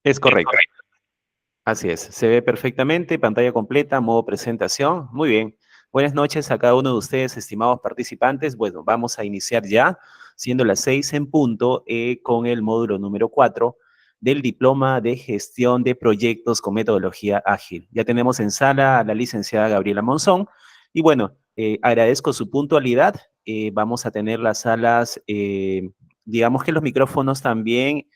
Es correcto. Así es, se ve perfectamente, pantalla completa, modo presentación. Muy bien. Buenas noches a cada uno de ustedes, estimados participantes. Bueno, vamos a iniciar ya, siendo las 6 en punto, con el módulo número 4 del Diploma de Gestión de Proyectos con Metodología Ágil. Ya tenemos en sala a la licenciada Gabriela Monzón y bueno, agradezco su puntualidad. Vamos a tener las salas, digamos que los micrófonos también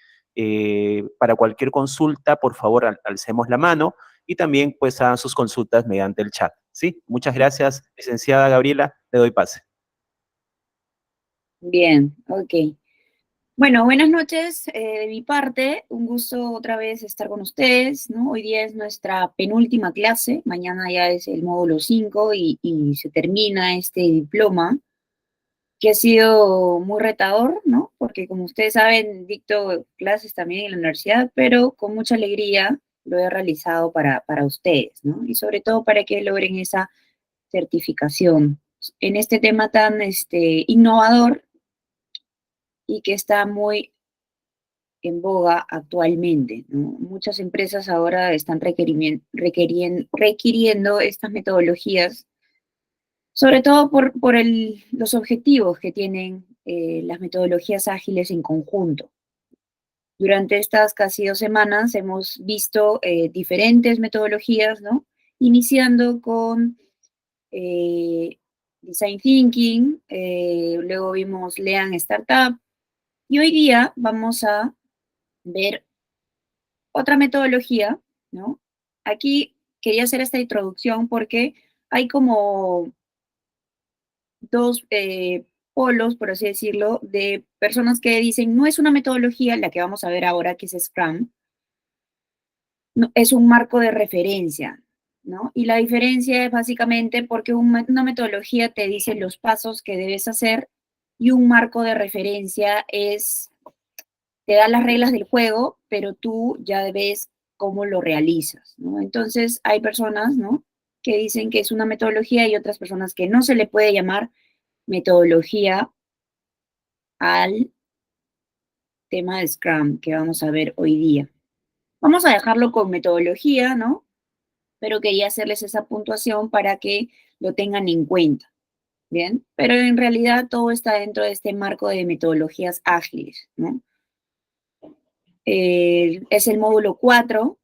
para cualquier consulta, por favor, alcemos la mano y también pues hagan sus consultas mediante el chat. ¿Sí? Muchas gracias, licenciada Gabriela. Le doy pase. Bien, ok. Bueno, buenas noches de mi parte. Un gusto otra vez estar con ustedes, ¿no? Hoy día es nuestra penúltima clase. Mañana ya es el módulo 5 y se termina este diploma que ha sido muy retador, ¿no? Porque como ustedes saben, dicto clases también en la universidad, pero con mucha alegría lo he realizado para ustedes, ¿no? Y sobre todo para que logren esa certificación en este tema tan innovador y que está muy en boga actualmente, ¿no? Muchas empresas ahora están requiriendo estas metodologías, sobre todo por los objetivos que tienen las metodologías ágiles en conjunto. Durante estas casi 2 semanas hemos visto diferentes metodologías, ¿no? Iniciando con eh, Design Thinking, luego vimos Lean Startup, y hoy día vamos a ver otra metodología, ¿no? Aquí quería hacer esta introducción porque hay como dos polos, por así decirlo, de personas que dicen, no es una metodología, la que vamos a ver ahora, que es Scrum, no, es un marco de referencia, ¿no? Y la diferencia es básicamente porque una metodología te dice los pasos que debes hacer y un marco de referencia te da las reglas del juego, pero tú ya ves cómo lo realizas, ¿no? Entonces hay personas, ¿no? Que dicen que es una metodología y otras personas que no se le puede llamar metodología al tema de Scrum que vamos a ver hoy día. Vamos a dejarlo con metodología, ¿no? Pero quería hacerles esa puntuación para que lo tengan en cuenta, ¿bien? Pero en realidad todo está dentro de este marco de metodologías ágiles, ¿no? Es el módulo 4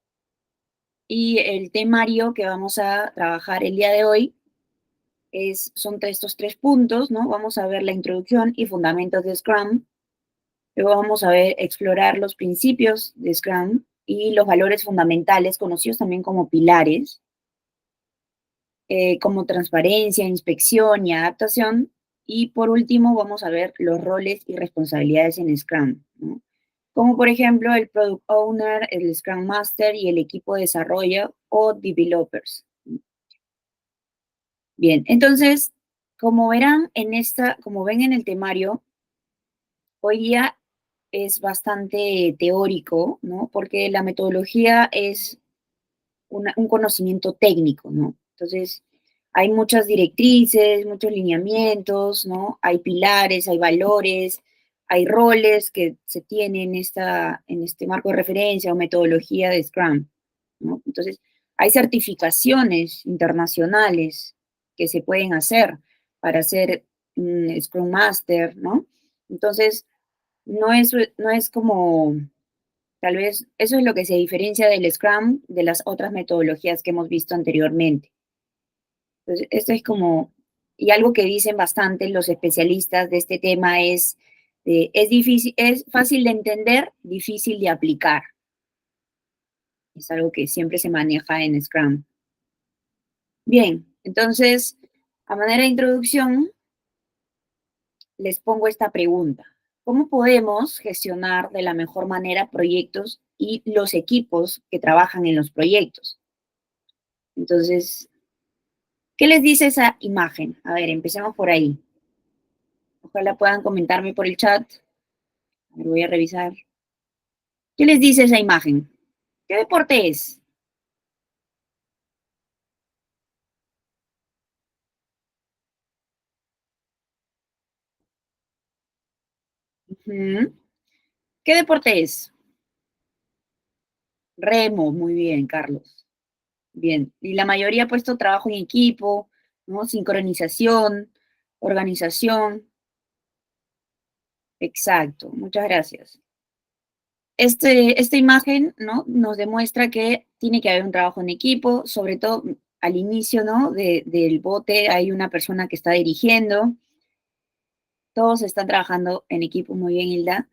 y el temario que vamos a trabajar el día de hoy son estos 3 puntos, ¿no? Vamos a ver la introducción y fundamentos de Scrum. Luego vamos a ver, explorar los principios de Scrum y los valores fundamentales, conocidos también como pilares, como transparencia, inspección y adaptación. Y por último, vamos a ver los roles y responsabilidades en Scrum, ¿no? Como por ejemplo el Product Owner, el Scrum Master y el equipo de desarrollo o developers. Bien, entonces, como ven en el temario, hoy día es bastante teórico, ¿no? Porque la metodología es un conocimiento técnico, ¿no? Entonces, hay muchas directrices, muchos lineamientos, ¿no? Hay pilares, hay valores, hay roles que se tienen en este marco de referencia o metodología de Scrum, ¿no? Entonces, hay certificaciones internacionales que se pueden hacer para ser Scrum Master, ¿no? Entonces, no es como, tal vez, eso es lo que se diferencia del Scrum de las otras metodologías que hemos visto anteriormente. Entonces, esto es como, y algo que dicen bastante los especialistas de este tema es difícil, es fácil de entender, difícil de aplicar. Es algo que siempre se maneja en Scrum. Bien, entonces, a manera de introducción, les pongo esta pregunta. ¿Cómo podemos gestionar de la mejor manera proyectos y los equipos que trabajan en los proyectos? Entonces, ¿qué les dice esa imagen? A ver, empecemos por ahí. Ojalá puedan comentarme por el chat. A ver, voy a revisar. ¿Qué les dice esa imagen? ¿Qué deporte es? Ujú. ¿Qué deporte es? Remo, muy bien, Carlos. Bien. Y la mayoría ha puesto trabajo en equipo, ¿no? Sincronización, organización. Exacto, muchas gracias. Esta imagen, ¿no? Nos demuestra que tiene que haber un trabajo en equipo, sobre todo al inicio, ¿no? Del bote hay una persona que está dirigiendo, todos están trabajando en equipo, muy bien, Hilda.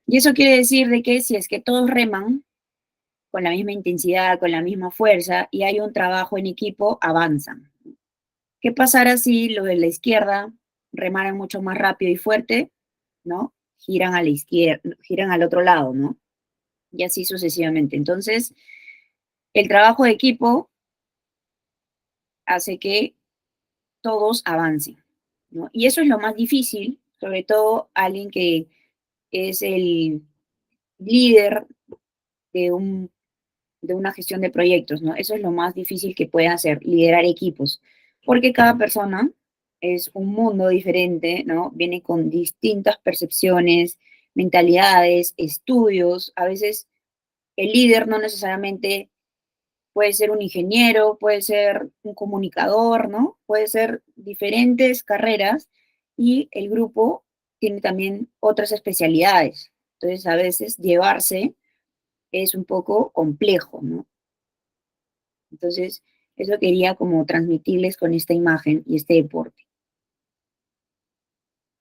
Y eso quiere decir de que si es que todos reman con la misma intensidad, con la misma fuerza, y hay un trabajo en equipo, avanzan. ¿Qué pasará si los de la izquierda remaran mucho más rápido y fuerte, ¿no? Giran a la izquierda, giran al otro lado, ¿no? Y así sucesivamente. Entonces, el trabajo de equipo hace que todos avancen, ¿no? Y eso es lo más difícil, sobre todo alguien que es el líder de, de una gestión de proyectos, ¿no? Eso es lo más difícil que puede hacer, liderar equipos, porque cada persona es un mundo diferente, ¿no? Viene con distintas percepciones, mentalidades, estudios. A veces el líder no necesariamente puede ser un ingeniero, puede ser un comunicador, ¿no? Puede ser diferentes carreras y el grupo tiene también otras especialidades. Entonces, a veces llevarse es un poco complejo, ¿no? Entonces, eso quería como transmitirles con esta imagen y este deporte.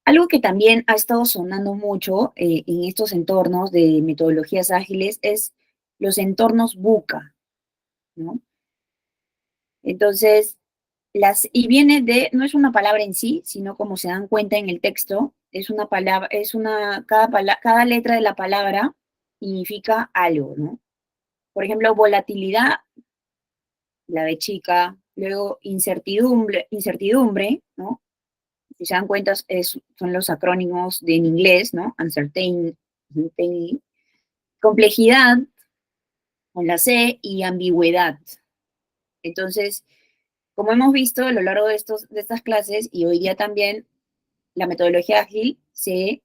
Algo que también ha estado sonando mucho en estos entornos de metodologías ágiles es los entornos VUCA, ¿no? Entonces, y viene de, no es una palabra en sí, sino como se dan cuenta en el texto, es una palabra, cada letra de la palabra significa algo, ¿no? Por ejemplo, volatilidad, la de chica, luego incertidumbre, ¿no? Si se dan cuenta, son los acrónimos en inglés, ¿no? Uncertainty, complejidad, con la C, y ambigüedad. Entonces, como hemos visto a lo largo de estas clases y hoy día también, la metodología ágil se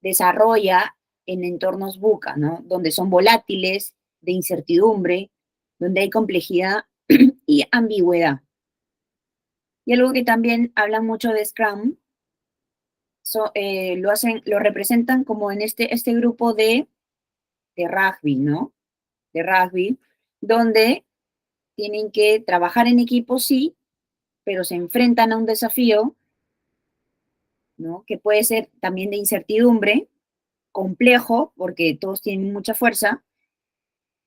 desarrolla en entornos VUCA, ¿no? Donde son volátiles, de incertidumbre, donde hay complejidad y ambigüedad. Y algo que también hablan mucho de Scrum, lo representan como en este grupo de rugby, ¿no? De rugby, donde tienen que trabajar en equipo, sí, pero se enfrentan a un desafío, ¿no? Que puede ser también de incertidumbre, complejo, porque todos tienen mucha fuerza,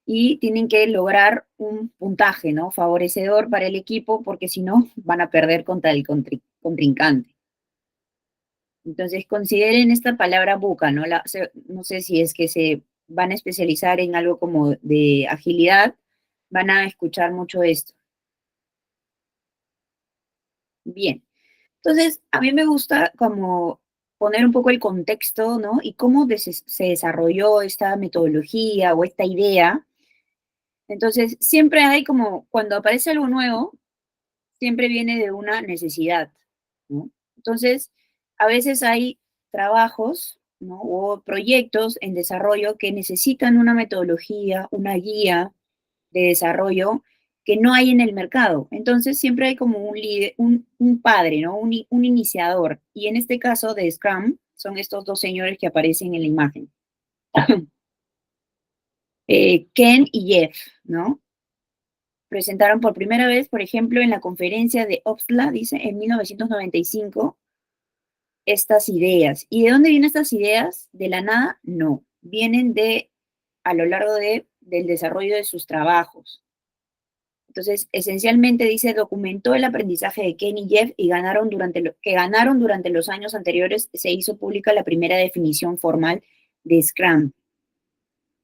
y tienen que lograr un puntaje, ¿no? Favorecedor para el equipo, porque si no, van a perder contra el contrincante. Entonces, consideren esta palabra buca, ¿no? No sé si es que se van a especializar en algo como de agilidad, van a escuchar mucho esto. Bien. Entonces, a mí me gusta como poner un poco el contexto, ¿no? Y cómo se desarrolló esta metodología o esta idea. Entonces, siempre hay como, cuando aparece algo nuevo, siempre viene de una necesidad, ¿no? Entonces, a veces hay trabajos, ¿no? O proyectos en desarrollo que necesitan una metodología, una guía de desarrollo que no hay en el mercado. Entonces, siempre hay como un líder, un padre, ¿no? Un iniciador. Y en este caso de Scrum, son estos dos señores que aparecen en la imagen. Ken y Jeff, ¿no? Presentaron por primera vez, por ejemplo, en la conferencia de Opsla, dice, en 1995, estas ideas. ¿Y de dónde vienen estas ideas? ¿De la nada? No. Vienen a lo largo del desarrollo de sus trabajos. Entonces, esencialmente dice, documentó el aprendizaje de Ken y Jeff y ganaron durante los años anteriores, se hizo pública la primera definición formal de Scrum.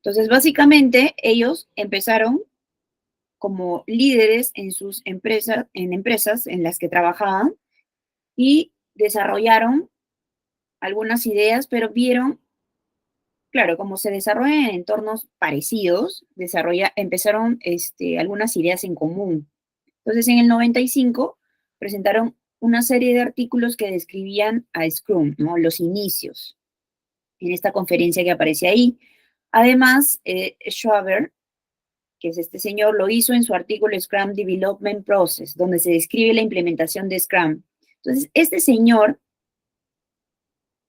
Entonces, básicamente, ellos empezaron como líderes en sus empresas, en las que trabajaban, y desarrollaron algunas ideas, pero vieron, claro, como se desarrollan en entornos parecidos, empezaron algunas ideas en común. Entonces, en el 95 presentaron una serie de artículos que describían a Scrum, ¿no? Los inicios, en esta conferencia que aparece ahí. Además, Schwaber que es este señor, lo hizo en su artículo Scrum Development Process, donde se describe la implementación de Scrum. Entonces, este señor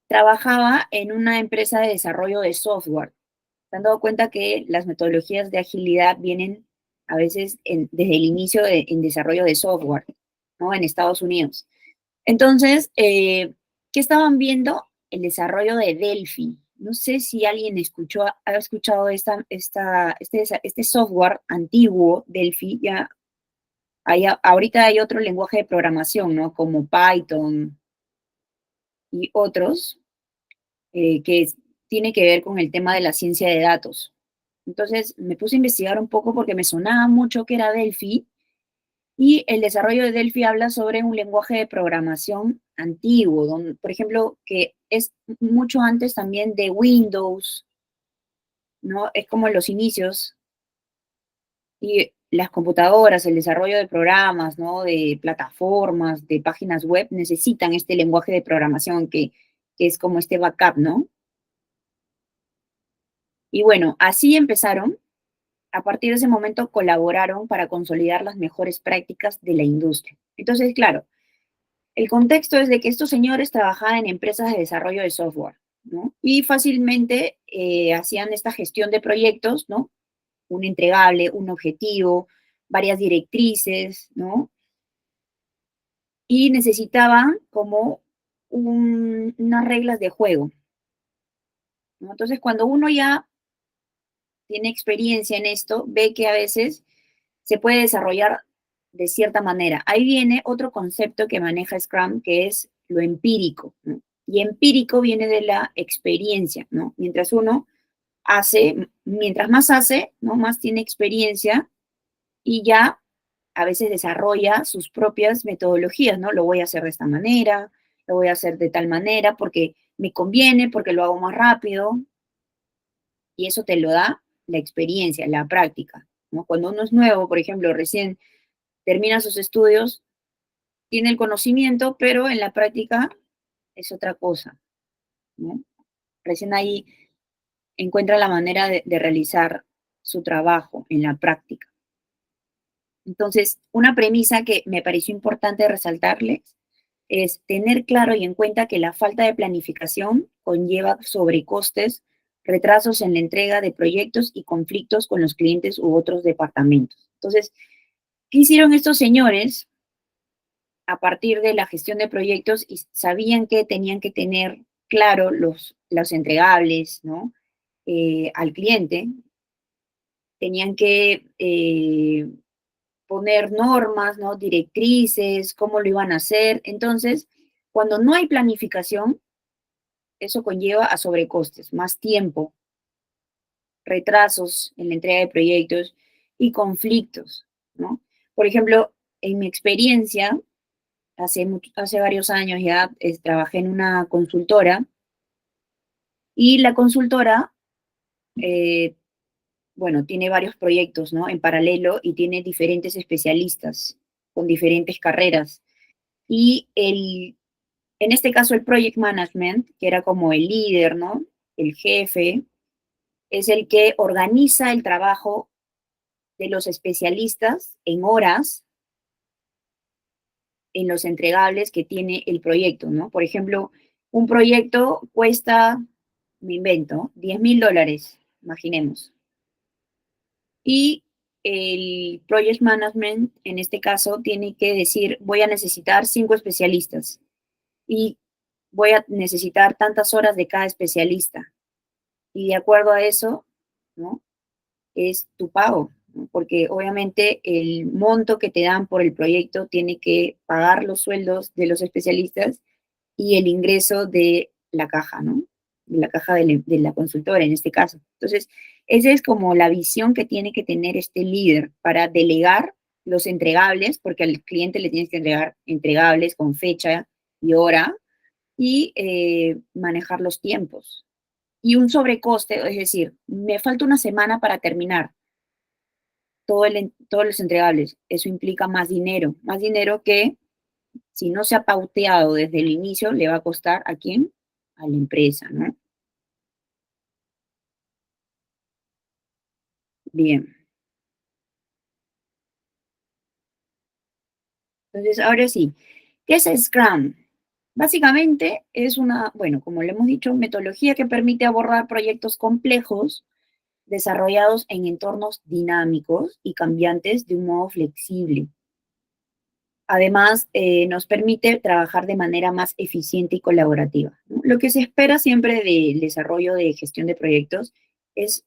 trabajaba en una empresa de desarrollo de software. Se han dado cuenta que las metodologías de agilidad vienen a veces desde el inicio en desarrollo de software, ¿no? En Estados Unidos. Entonces, ¿qué estaban viendo? El desarrollo de Delphi. No sé si alguien ha escuchado este software antiguo, Delphi. Ahorita hay otro lenguaje de programación, ¿no? Como Python y otros, tiene que ver con el tema de la ciencia de datos. Entonces, me puse a investigar un poco porque me sonaba mucho que era Delphi. Y el desarrollo de Delphi habla sobre un lenguaje de programación antiguo, donde, por ejemplo, que es mucho antes también de Windows, ¿no? Es como los inicios y las computadoras, el desarrollo de programas, ¿no? De plataformas, de páginas web, necesitan este lenguaje de programación que es como este backup, ¿no? Y bueno, así empezaron. A partir de ese momento colaboraron para consolidar las mejores prácticas de la industria. Entonces, claro, el contexto es de que estos señores trabajaban en empresas de desarrollo de software, ¿no? Y fácilmente hacían esta gestión de proyectos, ¿no? Un entregable, un objetivo, varias directrices, ¿no? Y necesitaban como unas reglas de juego, ¿no? Entonces, cuando uno ya tiene experiencia en esto, ve que a veces se puede desarrollar de cierta manera. Ahí viene otro concepto que maneja Scrum, que es lo empírico, ¿no? Y empírico viene de la experiencia, ¿no? Mientras uno mientras más hace, ¿no? Más tiene experiencia y ya a veces desarrolla sus propias metodologías, ¿no? Lo voy a hacer de esta manera, lo voy a hacer de tal manera porque me conviene, porque lo hago más rápido, y eso te lo da la experiencia, la práctica, ¿no? Cuando uno es nuevo, por ejemplo, recién termina sus estudios, tiene el conocimiento, pero en la práctica es otra cosa, ¿no? Recién ahí encuentra la manera de realizar su trabajo en la práctica. Entonces, una premisa que me pareció importante resaltarles es tener claro y en cuenta que la falta de planificación conlleva sobrecostes, retrasos en la entrega de proyectos y conflictos con los clientes u otros departamentos. Entonces, ¿qué hicieron estos señores a partir de la gestión de proyectos? Y sabían que tenían que tener claro los entregables, ¿no? Al cliente, tenían que poner normas, ¿no? Directrices, cómo lo iban a hacer. Entonces, cuando no hay planificación, eso conlleva a sobrecostes, más tiempo, retrasos en la entrega de proyectos y conflictos, ¿no? Por ejemplo, en mi experiencia, hace varios años ya trabajé en una consultora y la consultora, eh, bueno, tiene varios proyectos, ¿no? En paralelo y tiene diferentes especialistas con diferentes carreras. Y en este caso el project management, que era como el líder, ¿no? El jefe, es el que organiza el trabajo de los especialistas en horas en los entregables que tiene el proyecto, ¿no? Por ejemplo, un proyecto cuesta, me invento, $10,000, imaginemos. Y el project management, en este caso, tiene que decir, voy a necesitar 5 especialistas y voy a necesitar tantas horas de cada especialista. Y de acuerdo a eso, ¿no? Es tu pago, ¿no? Porque obviamente el monto que te dan por el proyecto tiene que pagar los sueldos de los especialistas y el ingreso de la caja, ¿no? De la caja de la consultora en este caso. Entonces, esa es como la visión que tiene que tener este líder para delegar los entregables, porque al cliente le tienes que entregar entregables con fecha y hora y manejar los tiempos. Y un sobrecoste, es decir, me falta una semana para terminar todos los entregables. Eso implica más dinero que si no se ha pauteado desde el inicio, le va a costar ¿a quién? A la empresa, ¿no? Bien. Entonces, ahora sí, ¿qué es Scrum? Básicamente es una, bueno, como le hemos dicho, metodología que permite abordar proyectos complejos desarrollados en entornos dinámicos y cambiantes de un modo flexible. Además, nos permite trabajar de manera más eficiente y colaborativa, ¿no? Lo que se espera siempre del desarrollo de gestión de proyectos es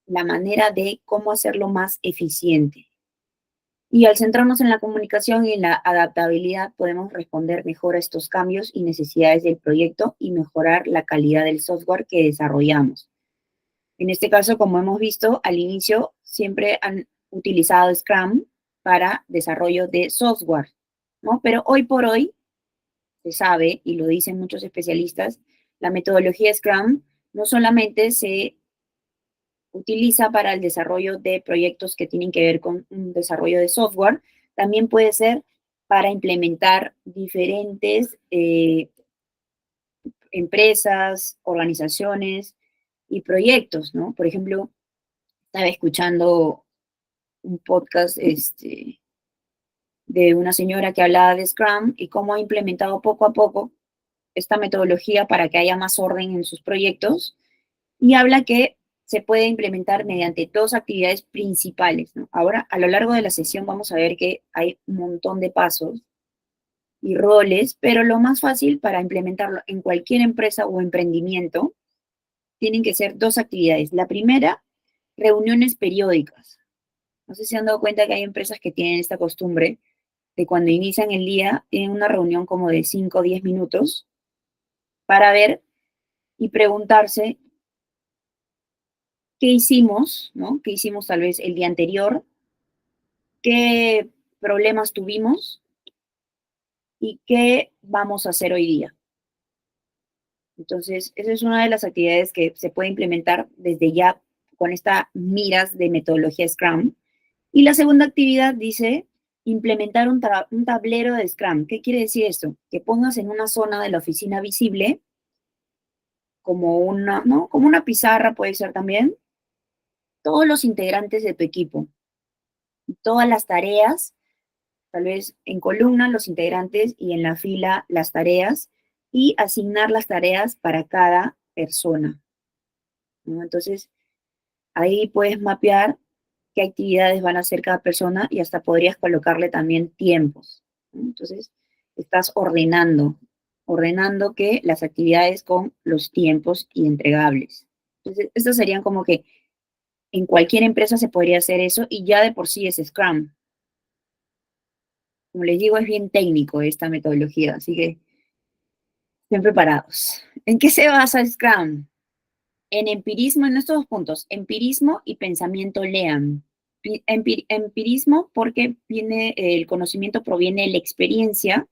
la manera de cómo hacerlo más eficiente. Y al centrarnos en la comunicación y en la adaptabilidad, podemos responder mejor a estos cambios y necesidades del proyecto y mejorar la calidad del software que desarrollamos. En este caso, como hemos visto al inicio, siempre han utilizado Scrum para desarrollo de software, ¿no? Pero hoy por hoy se sabe, y lo dicen muchos especialistas, la metodología Scrum no solamente se utiliza para el desarrollo de proyectos que tienen que ver con un desarrollo de software, también puede ser para implementar diferentes empresas, organizaciones y proyectos, ¿no? Por ejemplo, estaba escuchando un podcast de una señora que hablaba de Scrum y cómo ha implementado poco a poco esta metodología para que haya más orden en sus proyectos y habla que se puede implementar mediante dos actividades principales, ¿no? Ahora, a lo largo de la sesión vamos a ver que hay un montón de pasos y roles, pero lo más fácil para implementarlo en cualquier empresa o emprendimiento tienen que ser dos actividades. La primera, reuniones periódicas. No sé si se han dado cuenta que hay empresas que tienen esta costumbre de cuando inician el día, tienen una reunión como de 5 o 10 minutos para ver y preguntarse qué hicimos, ¿no? ¿Qué hicimos tal vez el día anterior? ¿Qué problemas tuvimos? ¿Y qué vamos a hacer hoy día? Entonces, esa es una de las actividades que se puede implementar desde ya con esta miras de metodología Scrum. Y la segunda actividad dice implementar un tablero de Scrum. ¿Qué quiere decir esto? Que pongas en una zona de la oficina visible, como una, ¿no? Como una pizarra puede ser también, todos los integrantes de tu equipo, todas las tareas, tal vez en columna los integrantes y en la fila las tareas, y asignar las tareas para cada persona, ¿no? Entonces, ahí puedes mapear qué actividades van a hacer cada persona y hasta podrías colocarle también tiempos, ¿no? Entonces, estás ordenando que las actividades con los tiempos y entregables. Entonces, estos serían como que en cualquier empresa se podría hacer eso y ya de por sí es Scrum. Como les digo, es bien técnico esta metodología, así que estén preparados. ¿En qué se basa Scrum? En empirismo, en estos dos puntos, empirismo y pensamiento lean. Empirismo porque viene, el conocimiento proviene de la experiencia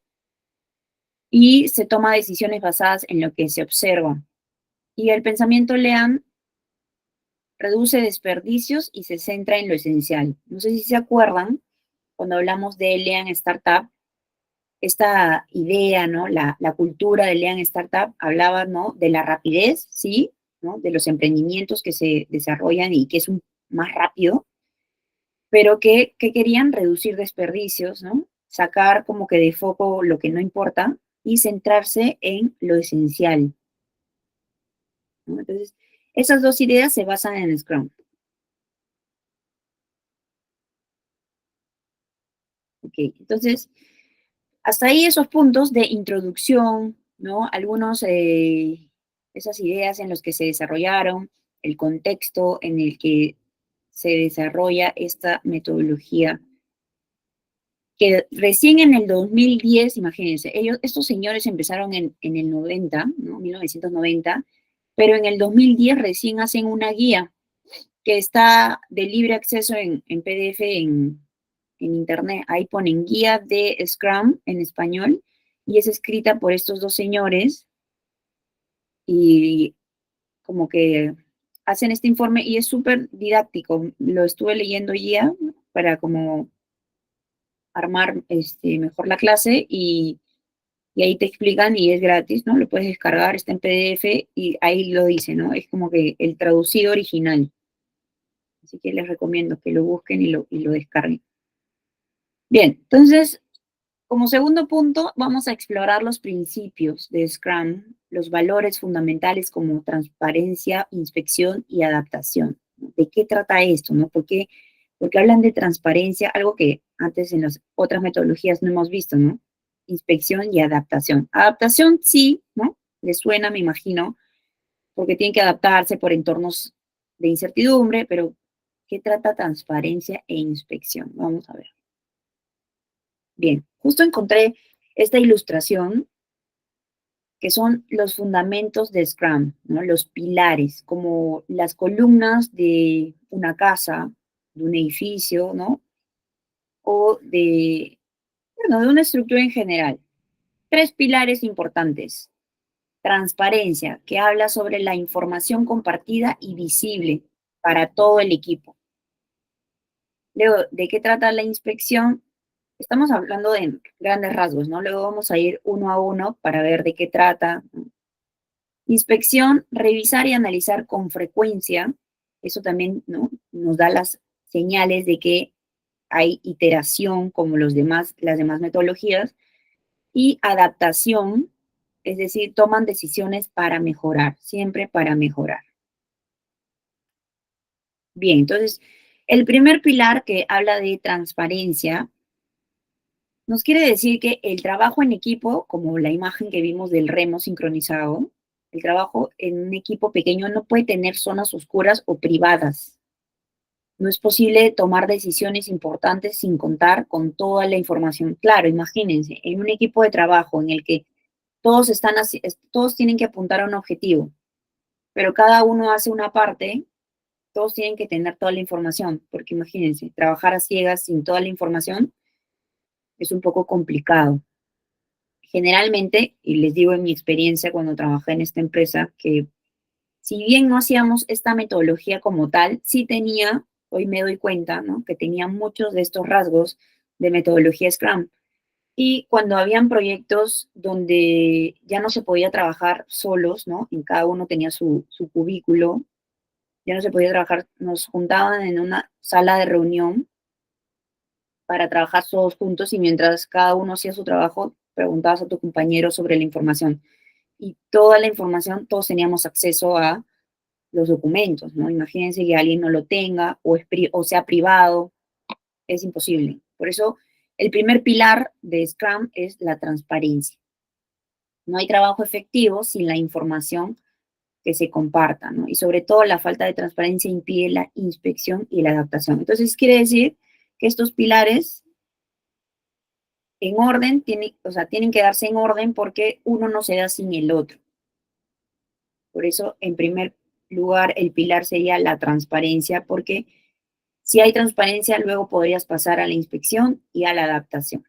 y se toma decisiones basadas en lo que se observa. Y el pensamiento lean reduce desperdicios y se centra en lo esencial. No sé si se acuerdan, cuando hablamos de Lean Startup, esta idea, ¿no? La cultura de Lean Startup hablaba, ¿no? De la rapidez, sí, ¿no? De los emprendimientos que se desarrollan y que es más rápido, pero que querían reducir desperdicios, ¿no? Sacar como que de foco lo que no importa y centrarse en lo esencial, ¿no? Entonces, esas dos ideas se basan en Scrum. Ok, entonces, hasta ahí esos puntos de introducción, ¿no? Algunos, esas ideas en los que se desarrollaron, el contexto en el que se desarrolla esta metodología, que recién en el 2010, imagínense, estos señores empezaron en el 90, ¿no? 1990, pero en el 2010 recién hacen una guía que está de libre acceso en PDF en internet. Ahí ponen guía de Scrum en español y es escrita por estos dos señores y como que hacen este informe y es súper didáctico. Lo estuve leyendo ya para como armar mejor la clase y ahí te explican y es gratis, ¿no? Lo puedes descargar, está en PDF y ahí lo dice, ¿no? Es como que el traducido original. Así que les recomiendo que lo busquen y lo descarguen. Bien, entonces Como segundo punto, vamos a explorar los principios de Scrum, los valores fundamentales como transparencia, inspección y adaptación. ¿De qué trata esto? ¿No? Porque hablan de transparencia, algo que antes en las otras metodologías no hemos visto, ¿no? Inspección y adaptación. Adaptación sí, ¿no? Les suena, me imagino, porque tienen que adaptarse por entornos de incertidumbre, pero ¿qué trata transparencia e inspección? Vamos a ver. Bien, justo encontré esta ilustración que son los fundamentos de Scrum, ¿no? Los pilares, como las columnas de una casa, de un edificio, ¿no? O bueno, de una estructura en general. Tres pilares importantes. Transparencia, que habla sobre la información compartida y visible para todo el equipo. Luego, ¿de qué trata la inspección? Estamos hablando de grandes rasgos, ¿no? Luego vamos a ir uno a uno para ver de qué trata. Inspección, revisar y analizar con frecuencia. Eso también, ¿no? Nos da las señales de que hay iteración como las demás metodologías. Y adaptación, es decir, toman decisiones para mejorar, siempre para mejorar. Bien, entonces, el primer pilar que habla de transparencia nos quiere decir que el trabajo en equipo, como la imagen que vimos del remo sincronizado, el trabajo en un equipo pequeño no puede tener zonas oscuras o privadas. No es posible tomar decisiones importantes sin contar con toda la información. Claro, imagínense, en un equipo de trabajo en el que todos tienen que apuntar a un objetivo, pero cada uno hace una parte, todos tienen que tener toda la información, porque imagínense, trabajar a ciegas sin toda la información es un poco complicado. Generalmente, y les digo en mi experiencia cuando trabajé en esta empresa, que si bien no hacíamos esta metodología como tal, sí tenía, hoy me doy cuenta, ¿no? Que tenía muchos de estos rasgos de metodología Scrum. Y cuando habían proyectos donde ya no se podía trabajar solos, ¿no? En cada uno tenía su cubículo, ya no se podía trabajar, nos juntaban en una sala de reunión para trabajar todos juntos y mientras cada uno hacía su trabajo, preguntabas a tu compañero sobre la información. Y toda la información, todos teníamos acceso a los documentos, ¿no? Imagínense que alguien no lo tenga o sea privado, es imposible. Por eso, el primer pilar de Scrum es la transparencia. No hay trabajo efectivo sin la información que se comparta, ¿no? Y sobre todo la falta de transparencia impide la inspección y la adaptación. Entonces, quiere decir que estos pilares en orden, tienen que darse en orden porque uno no se da sin el otro. Por eso, en primer lugar, el pilar sería la transparencia, porque si hay transparencia, luego podrías pasar a la inspección y a la adaptación,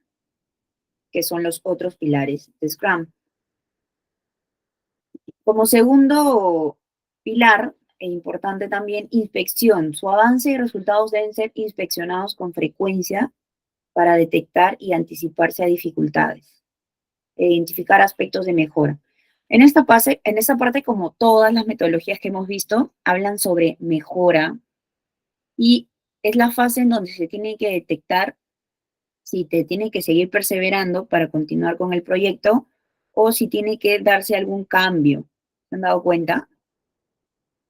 que son los otros pilares de Scrum. Como segundo pilar, e importante también, inspección. Su avance y resultados deben ser inspeccionados con frecuencia para detectar y anticiparse a dificultades, e identificar aspectos de mejora. En esta parte, como todas las metodologías que hemos visto, hablan sobre mejora y es la fase en donde se tiene que detectar si te tiene que seguir perseverando para continuar con el proyecto o si tiene que darse algún cambio. ¿Se han dado cuenta?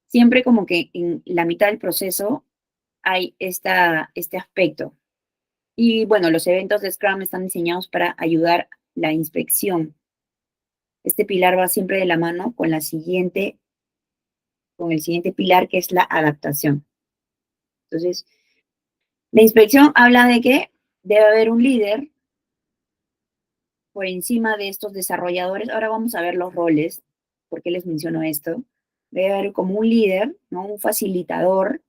Siempre como que en la mitad del proceso hay este aspecto. Y bueno, los eventos de Scrum están diseñados para ayudar la inspección. Este pilar va siempre de la mano con con el siguiente pilar que es la adaptación. Entonces, la inspección habla de que debe haber un líder por encima de estos desarrolladores. Ahora vamos a ver los roles. ¿Por qué les menciono esto? Debe haber como un líder, ¿no? Un facilitador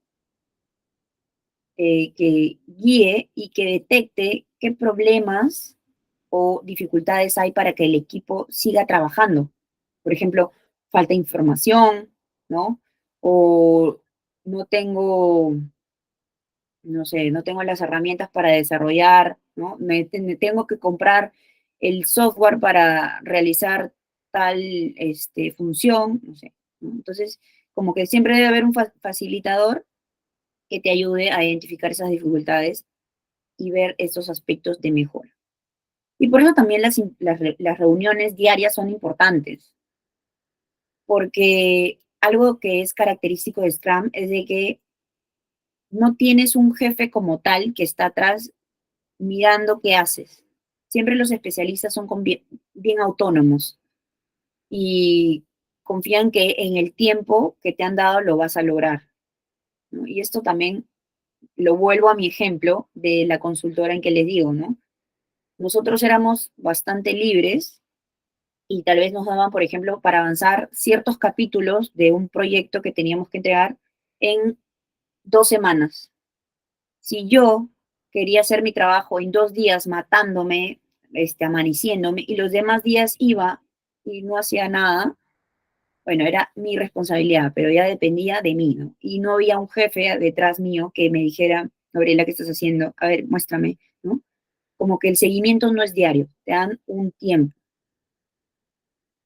que guíe y que detecte qué problemas o dificultades hay para que el equipo siga trabajando. Por ejemplo, falta información, ¿no? O no tengo, no sé, no tengo las herramientas para desarrollar, ¿no? Me tengo que comprar el software para realizar tal función, no sé, ¿no? Entonces, como que siempre debe haber un facilitador que te ayude a identificar esas dificultades y ver estos aspectos de mejora. Y por eso también las reuniones diarias son importantes, porque algo que es característico de Scrum es de que no tienes un jefe como tal que está atrás mirando qué haces. Siempre los especialistas son bien autónomos y confían que en el tiempo que te han dado lo vas a lograr, ¿no? Y esto también lo vuelvo a mi ejemplo de la consultora en que les digo, ¿no? Nosotros éramos bastante libres y tal vez nos daban, por ejemplo, para avanzar ciertos capítulos de un proyecto que teníamos que entregar en 2 semanas. Si yo quería hacer mi trabajo en 2 días matándome, amaneciéndome, y los demás días iba y no hacía nada, bueno, era mi responsabilidad, pero ya dependía de mí, ¿no? Y no había un jefe detrás mío que me dijera, Gabriela, ¿qué estás haciendo? A ver, muéstrame, ¿no? Como que el seguimiento no es diario, te dan un tiempo.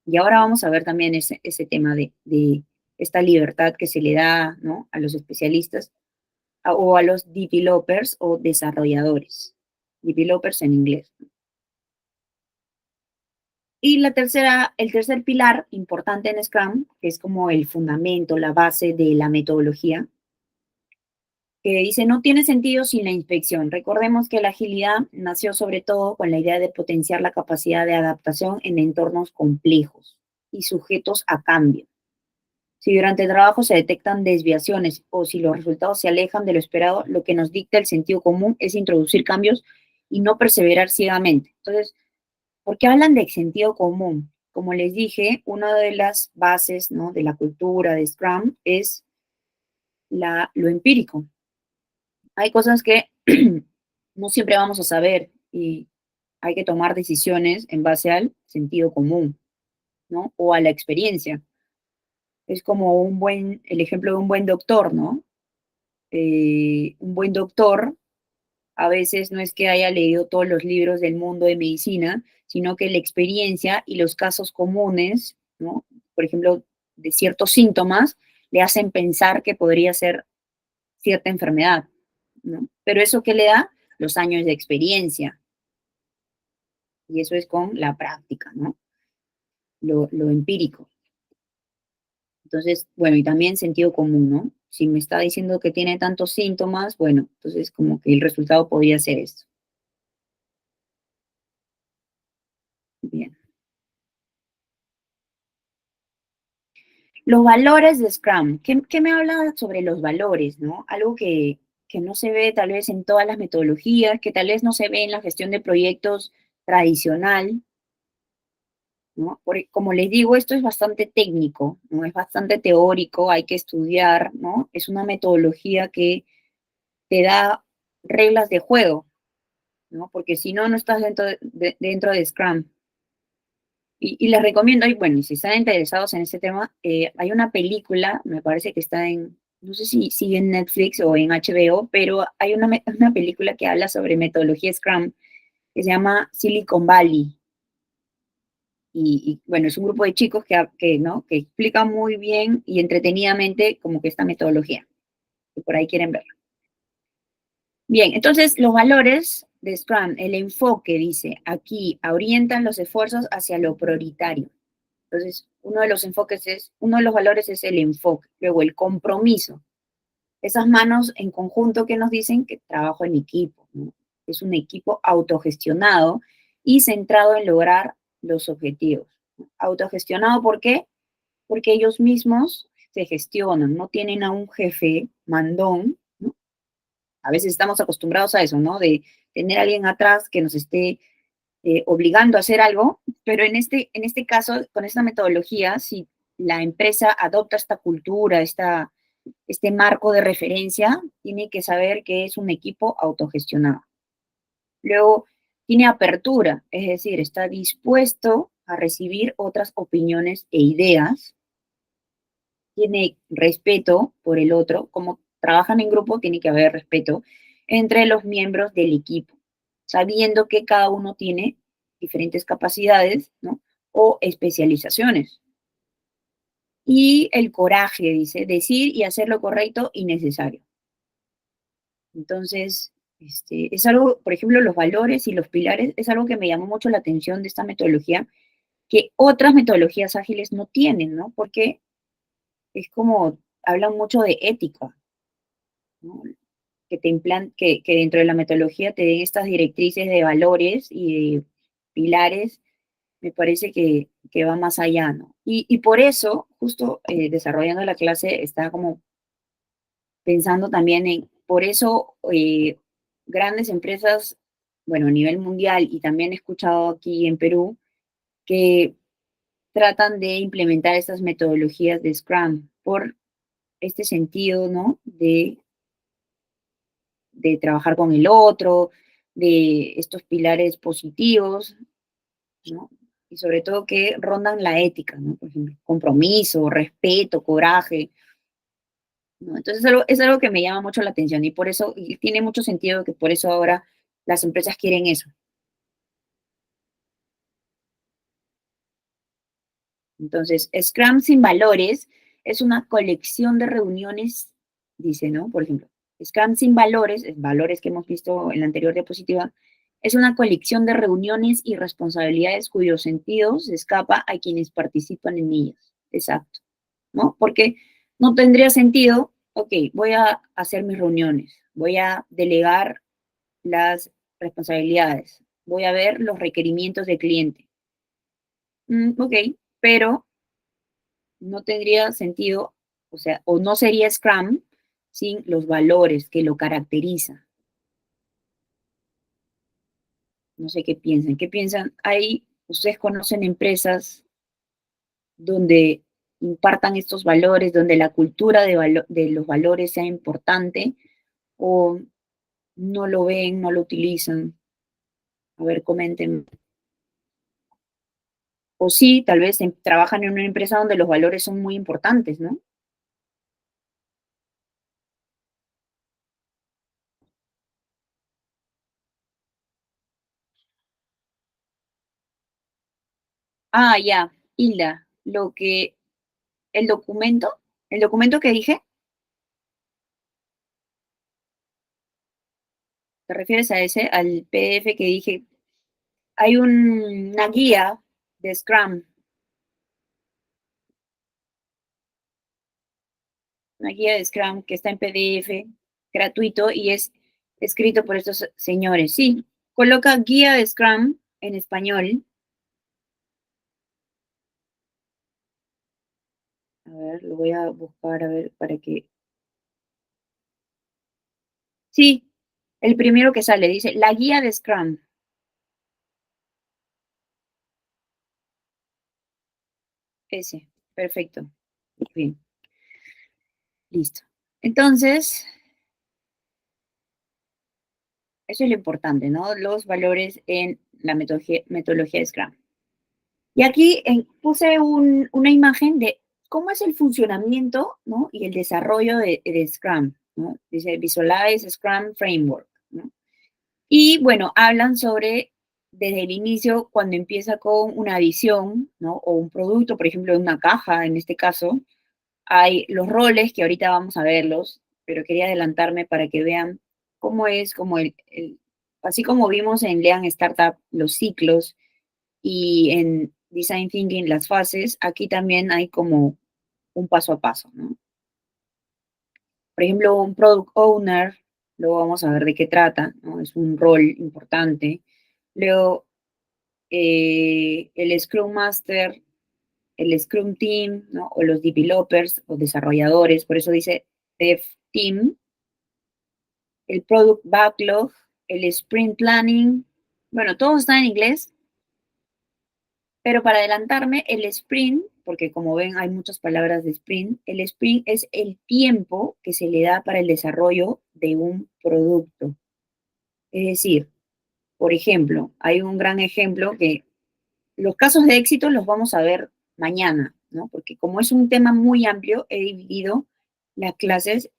Y ahora vamos a ver también ese tema de esta libertad que se le da, ¿no? A los especialistas o a los developers o desarrolladores. Developers en inglés. Y el tercer pilar importante en Scrum, que es como el fundamento, la base de la metodología, que dice, no tiene sentido sin la inspección. Recordemos que la agilidad nació sobre todo con la idea de potenciar la capacidad de adaptación en entornos complejos y sujetos a cambio. Si durante el trabajo se detectan desviaciones o si los resultados se alejan de lo esperado, lo que nos dicta el sentido común es introducir cambios y no perseverar ciegamente. Entonces, ¿por qué hablan de sentido común? Como les dije, una de las bases, ¿no?, de la cultura de Scrum es lo empírico. Hay cosas que no siempre vamos a saber y hay que tomar decisiones en base al sentido común, ¿no? O a la experiencia. Es como el ejemplo de un buen doctor, ¿no? Un buen doctor a veces no es que haya leído todos los libros del mundo de medicina, sino que la experiencia y los casos comunes, ¿no? Por ejemplo, de ciertos síntomas, le hacen pensar que podría ser cierta enfermedad, ¿no? Pero eso que le da los años de experiencia, y eso es con la práctica, ¿no? Lo empírico. Entonces, bueno, y también sentido común, ¿no? Si me está diciendo que tiene tantos síntomas, bueno, entonces como que el resultado podría ser esto. Bien. Los valores de Scrum. ¿Qué me habla sobre los valores, no? Algo que no se ve tal vez en todas las metodologías, que tal vez no se ve en la gestión de proyectos tradicional, ¿no? Porque, como les digo, esto es bastante técnico, ¿no? Es bastante teórico, hay que estudiar, ¿no? Es una metodología que te da reglas de juego, ¿no? Porque si no, no estás dentro de Scrum. Y les recomiendo, y bueno, si están interesados en este tema, hay una película, me parece que está no sé si sigue en Netflix o en HBO, pero hay una película que habla sobre metodología Scrum que se llama Silicon Valley. Bueno, es un grupo de chicos ¿no?, que explica muy bien y entretenidamente como que esta metodología, que por ahí quieren verla. Bien, entonces los valores de Scrum, el enfoque, dice, aquí orientan los esfuerzos hacia lo prioritario. Entonces, uno de los valores es el enfoque, luego el compromiso. Esas manos en conjunto que nos dicen que trabajo en equipo, ¿no? Es un equipo autogestionado y centrado en lograr los objetivos. Autogestionado, ¿por qué? Porque ellos mismos se gestionan, no tienen a un jefe mandón, ¿no? A veces estamos acostumbrados a eso, ¿no? De tener a alguien atrás que nos esté obligando a hacer algo, pero en este caso, con esta metodología, si la empresa adopta esta cultura, este marco de referencia, tiene que saber que es un equipo autogestionado. Luego, tiene apertura, es decir, está dispuesto a recibir otras opiniones e ideas, tiene respeto por el otro, como trabajan en grupo, tiene que haber respeto entre los miembros del equipo, sabiendo que cada uno tiene diferentes capacidades, ¿no?, o especializaciones. Y el coraje, dice, decir y hacer lo correcto y necesario. Entonces, Es algo, por ejemplo, los valores y los pilares es algo que me llamó mucho la atención de esta metodología, que otras metodologías ágiles no tienen, ¿no? Porque es como, hablan mucho de ética, ¿no? Que dentro de la metodología te den estas directrices de valores y de pilares, me parece que va más allá, ¿no? Y por eso, justo desarrollando la clase, estaba como pensando también en, por eso grandes empresas, bueno, a nivel mundial y también he escuchado aquí en Perú, que tratan de implementar estas metodologías de Scrum por este sentido, ¿no? De trabajar con el otro, de estos pilares positivos, ¿no? Y sobre todo que rondan la ética, ¿no? Por ejemplo, compromiso, respeto, coraje, ¿no? Entonces es algo que me llama mucho la atención y por eso, y tiene mucho sentido que por eso ahora las empresas quieren eso. Entonces, Scrum sin valores es una colección de reuniones, dice, ¿no? Por ejemplo, Scrum sin valores, valores que hemos visto en la anterior diapositiva, es una colección de reuniones y responsabilidades cuyos sentidos se escapa a quienes participan en ellas. Exacto, ¿no? Porque no tendría sentido, ok, voy a hacer mis reuniones, voy a delegar las responsabilidades, voy a ver los requerimientos del cliente. Ok, pero no tendría sentido, o sea, o no sería Scrum sin los valores que lo caracterizan. No sé qué piensan. ¿Qué piensan? Ahí ustedes conocen empresas donde impartan estos valores, donde la cultura de los valores sea importante o no lo ven, no lo utilizan. A ver, comenten. O sí, tal vez trabajan en una empresa donde los valores son muy importantes, ¿no? Ah, ya, Hilda, el documento, el documento que dije, ¿te refieres a ese, al PDF que dije? Hay una guía de Scrum, una guía de Scrum que está en PDF, gratuito, y es escrito por estos señores. Sí, coloca guía de Scrum en español. A ver, lo voy a buscar, a ver, para que... Sí, el primero que sale dice, la guía de Scrum. Ese, perfecto. Bien, listo. Entonces, eso es lo importante, ¿no? Los valores en la metodología de Scrum. Y aquí puse una imagen de cómo es el funcionamiento, ¿no? Y el desarrollo de Scrum, ¿no? Dice Visualize Scrum Framework, ¿no? Y bueno, hablan sobre desde el inicio, cuando empieza con una visión, ¿no? O un producto, por ejemplo, una caja, en este caso, hay los roles que ahorita vamos a verlos, pero quería adelantarme para que vean cómo es, como así como vimos en Lean Startup, los ciclos y en Design Thinking las fases, aquí también hay como un paso a paso, ¿no? Por ejemplo, un Product Owner, luego vamos a ver de qué trata, ¿no? Es un rol importante. Luego, el Scrum Master, el Scrum Team, ¿no? O los developers o desarrolladores, por eso dice Dev Team, el Product Backlog, el Sprint Planning, bueno, todos están en inglés, pero para adelantarme, el sprint, porque como ven hay muchas palabras de sprint, el sprint es el tiempo que se le da para el desarrollo de un producto. Es decir, por ejemplo, hay un gran ejemplo que los casos de éxito los vamos a ver mañana, ¿no? Porque como es un tema muy amplio, he dividido las clases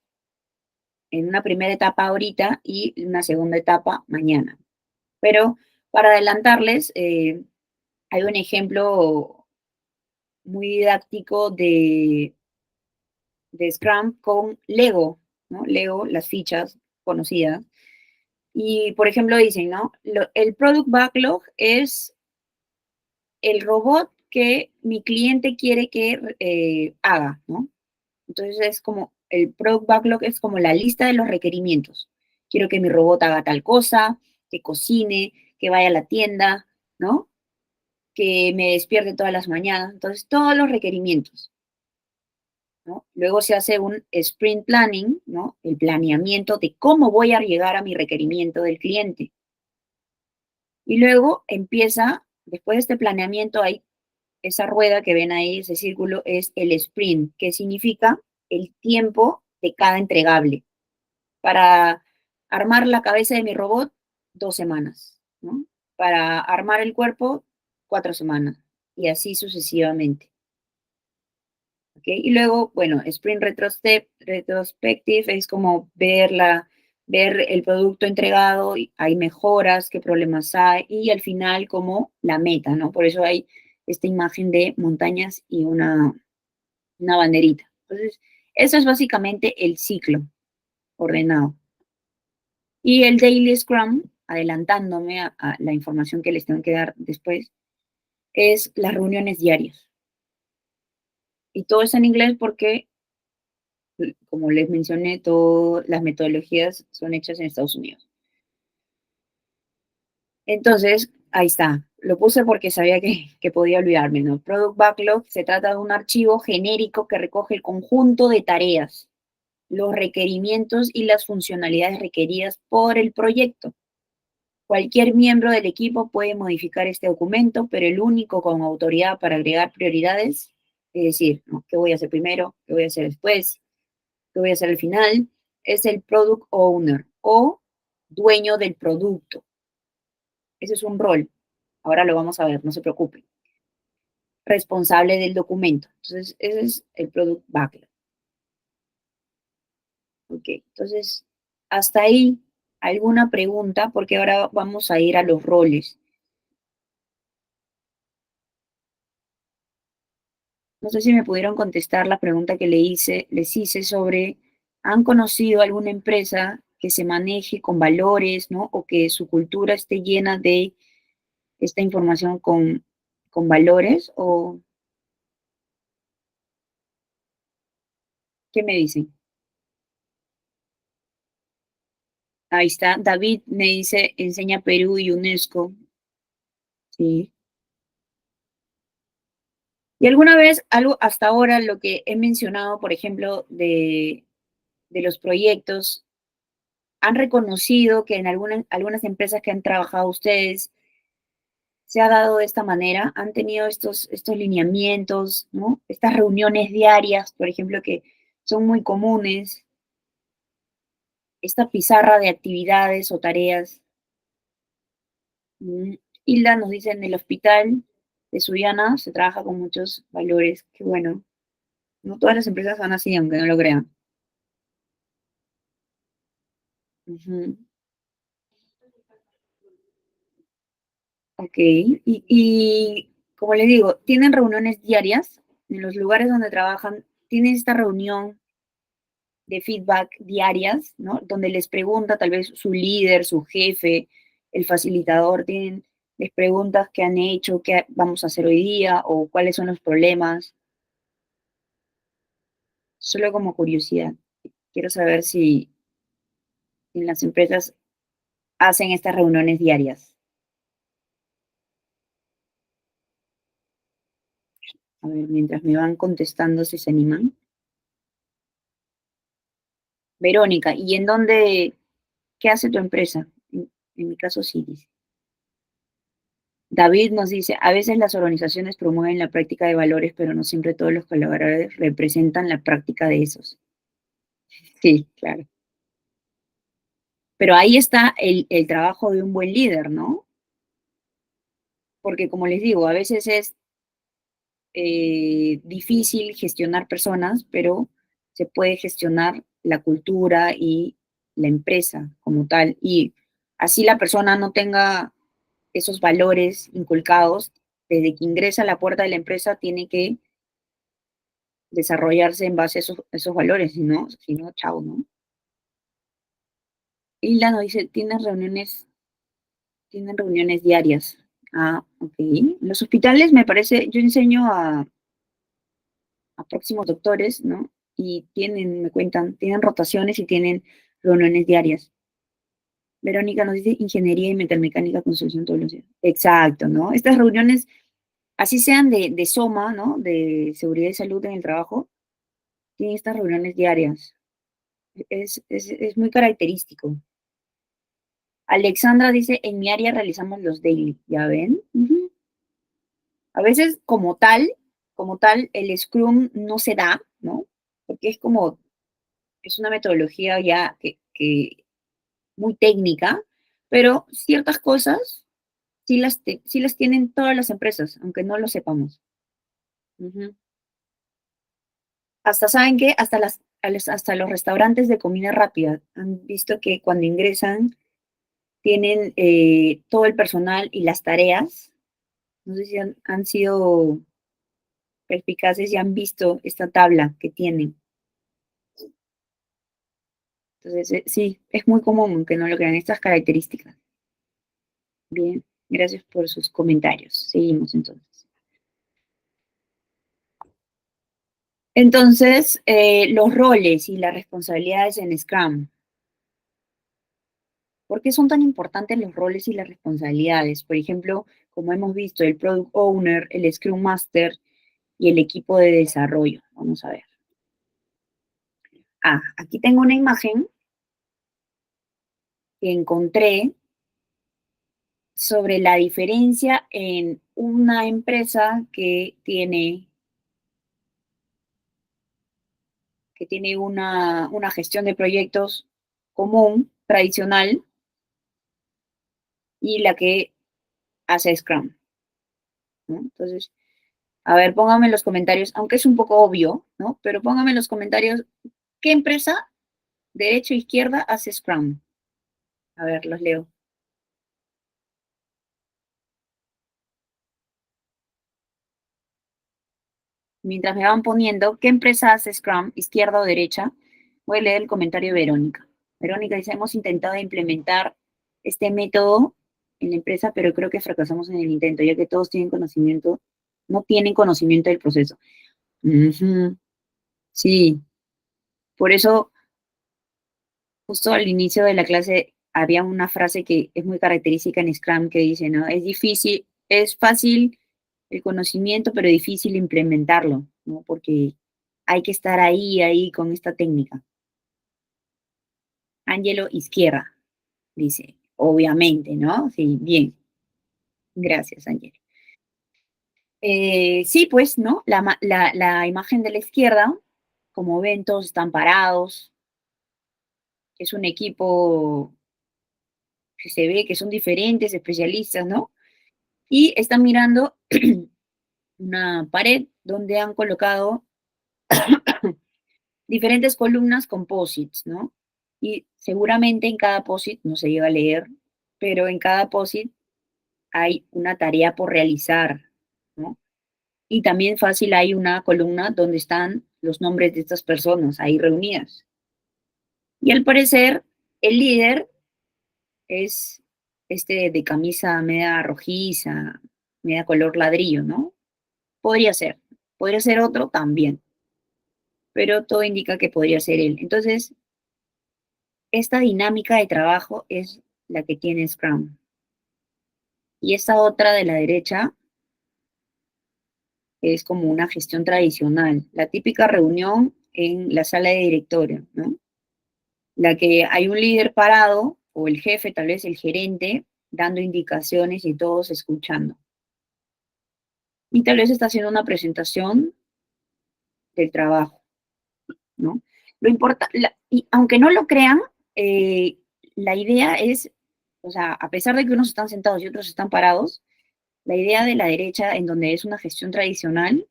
en una primera etapa ahorita y una segunda etapa mañana. Pero para adelantarles, hay un ejemplo muy didáctico de Scrum con Lego, ¿no? Lego, las fichas conocidas. Y, por ejemplo, dicen, ¿no? El product backlog es el robot que mi cliente quiere que haga, ¿no? Entonces es como, el product backlog es como la lista de los requerimientos. Quiero que mi robot haga tal cosa, que cocine, que vaya a la tienda, ¿no? Que me despierte todas las mañanas. Entonces, todos los requerimientos, ¿no? Luego se hace un sprint planning, ¿no? El planeamiento de cómo voy a llegar a mi requerimiento del cliente. Y luego empieza, después de este planeamiento, hay esa rueda que ven ahí, ese círculo, es el sprint, que significa el tiempo de cada entregable. Para armar la cabeza de mi robot, 2 semanas, ¿no? Para armar el cuerpo, 4 semanas, y así sucesivamente. ¿Okay? Y luego, bueno, Sprint Retrospective es como ver el producto entregado, hay mejoras, qué problemas hay, y al final como la meta, ¿no? Por eso hay esta imagen de montañas y una banderita. Entonces, eso es básicamente el ciclo ordenado. Y el Daily Scrum, adelantándome a la información que les tengo que dar después, es las reuniones diarias. Y todo está en inglés porque, como les mencioné, todas las metodologías son hechas en Estados Unidos. Entonces, ahí está. Lo puse porque sabía que podía olvidarme, ¿no? Product Backlog se trata de un archivo genérico que recoge el conjunto de tareas, los requerimientos y las funcionalidades requeridas por el proyecto. Cualquier miembro del equipo puede modificar este documento, pero el único con autoridad para agregar prioridades, es decir, ¿no? ¿Qué voy a hacer primero? ¿Qué voy a hacer después? ¿Qué voy a hacer al final? Es el product owner o dueño del producto. Ese es un rol. Ahora lo vamos a ver, no se preocupen. Responsable del documento. Entonces, ese es el product backlog. Ok, entonces, hasta ahí, ¿alguna pregunta? Porque ahora vamos a ir a los roles. No sé si me pudieron contestar la pregunta que les hice sobre, ¿han conocido alguna empresa que se maneje con valores, ¿no? O que su cultura esté llena de esta información con valores? ¿O qué me dicen? Ahí está, David me dice, enseña Perú y UNESCO. Sí. Y alguna vez, algo hasta ahora, lo que he mencionado, por ejemplo, de los proyectos, han reconocido que en algunas empresas que han trabajado ustedes se ha dado de esta manera, han tenido estos lineamientos, ¿no? Estas reuniones diarias, por ejemplo, que son muy comunes, esta pizarra de actividades o tareas. Hilda nos dice, en el hospital de Sullana se trabaja con muchos valores. Qué bueno. No todas las empresas son así, aunque no lo crean. Ujú. Ok. Y como les digo, tienen reuniones diarias en los lugares donde trabajan. Tienen esta reunión de feedback diarias, ¿no? Donde les pregunta tal vez su líder, su jefe, el facilitador, les preguntas qué han hecho, qué vamos a hacer hoy día o cuáles son los problemas. Solo como curiosidad. Quiero saber si en las empresas hacen estas reuniones diarias. A ver, mientras me van contestando si se animan. Verónica, ¿y en dónde, qué hace tu empresa? En mi caso sí, dice. David nos dice, a veces las organizaciones promueven la práctica de valores, pero no siempre todos los colaboradores representan la práctica de esos. Sí, claro. Pero ahí está el trabajo de un buen líder, ¿no? Porque como les digo, a veces es difícil gestionar personas, pero se puede gestionar la cultura y la empresa como tal. Y así la persona no tenga esos valores inculcados, desde que ingresa a la puerta de la empresa tiene que desarrollarse en base a esos valores, si no, chao, ¿no? Hilda nos dice, tienen reuniones diarias. Ah, ok. En los hospitales me parece, yo enseño a próximos doctores, ¿no? Y me cuentan, tienen rotaciones y tienen reuniones diarias. Verónica nos dice ingeniería y metalmecánica, construcción todos los días. Exacto, ¿no? Estas reuniones, así sean de SOMA, ¿no? De seguridad y salud en el trabajo, tienen estas reuniones diarias. Es muy característico. Alexandra dice, en mi área realizamos los daily, ¿ya ven? Ujú. A veces como tal, el Scrum no se da, ¿no? Porque es una metodología ya que muy técnica, pero ciertas cosas sí las tienen todas las empresas, aunque no lo sepamos. Ujú. Hasta, ¿saben qué? Hasta los restaurantes de comida rápida han visto que cuando ingresan tienen todo el personal y las tareas. No sé si han sido perspicaces y han visto esta tabla que tienen. Entonces, sí, es muy común que no lo crean estas características. Bien, gracias por sus comentarios. Seguimos entonces. Entonces, los roles y las responsabilidades en Scrum. ¿Por qué son tan importantes los roles y las responsabilidades? Por ejemplo, como hemos visto, el Product Owner, el Scrum Master y el equipo de desarrollo. Vamos a ver. Ah, aquí tengo una imagen que encontré sobre la diferencia en una empresa que tiene una gestión de proyectos común, tradicional, y la que hace Scrum, ¿no? Entonces, a ver, póngame en los comentarios, aunque es un poco obvio, ¿no? Pero póngame en los comentarios qué empresa, derecha o izquierda, hace Scrum. A ver, los leo. Mientras me van poniendo qué empresa hace Scrum, izquierda o derecha, voy a leer el comentario de Verónica. Verónica dice, hemos intentado implementar este método en la empresa, pero creo que fracasamos en el intento, ya que todos tienen conocimiento, no tienen conocimiento del proceso. Ujú. Sí, por eso justo al inicio de la clase había una frase que es muy característica en Scrum que dice, ¿no? Es difícil, es fácil el conocimiento, pero difícil implementarlo, ¿no? Porque hay que estar ahí con esta técnica. Ángelo Izquierda, dice, obviamente, ¿no? Sí, bien. Gracias, Ángelo. Sí, pues, ¿no? La imagen de la izquierda, como ven, todos están parados, es un equipo que se ve que son diferentes, especialistas, ¿no? Y están mirando una pared donde han colocado diferentes columnas composites, ¿no? Y seguramente en cada POSIT, no se llega a leer, pero en cada POSIT hay una tarea por realizar, ¿no? Y también fácil hay una columna donde están los nombres de estas personas ahí reunidas. Y al parecer, el líder es este de camisa media rojiza, media color ladrillo, ¿no? Podría ser. Podría ser otro también, pero todo indica que podría ser él. Entonces, esta dinámica de trabajo es la que tiene Scrum. Y esta otra de la derecha es como una gestión tradicional, la típica reunión en la sala de directorio, ¿no? La que hay un líder parado o el jefe, tal vez el gerente, dando indicaciones y todos escuchando. Y tal vez está haciendo una presentación del trabajo, ¿no? Lo importa, y aunque no lo crean, eh, la idea es, o sea, a pesar de que unos están sentados y otros están parados, la idea de la derecha, en donde es una gestión tradicional,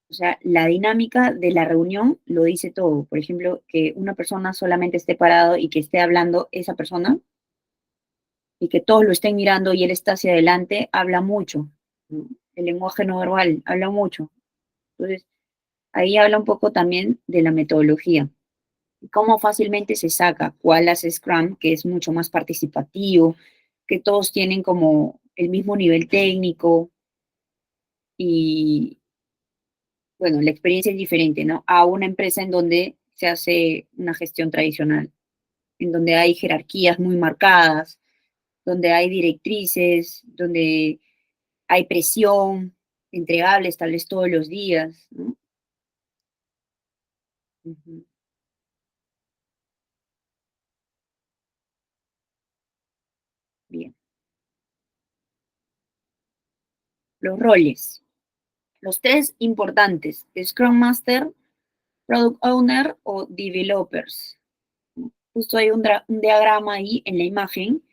o sea, la dinámica de la reunión lo dice todo. Por ejemplo, que una persona solamente esté parado y que esté hablando esa persona y que todos lo estén mirando y él está hacia adelante, habla mucho, ¿no? El lenguaje no verbal habla mucho. Entonces, ahí habla un poco también de la metodología. cómo fácilmente se saca cuál hace Scrum, que es mucho más participativo, que todos tienen como el mismo nivel técnico y, bueno, la experiencia es diferente, ¿no? A una empresa en donde se hace una gestión tradicional, en donde hay jerarquías muy marcadas, donde hay directrices, donde hay presión, entregables tal vez todos los días, ¿no? Ujú. Bien. Los roles. Los tres importantes, Scrum Master, Product Owner o Developers. Justo hay un diagrama ahí en la imagen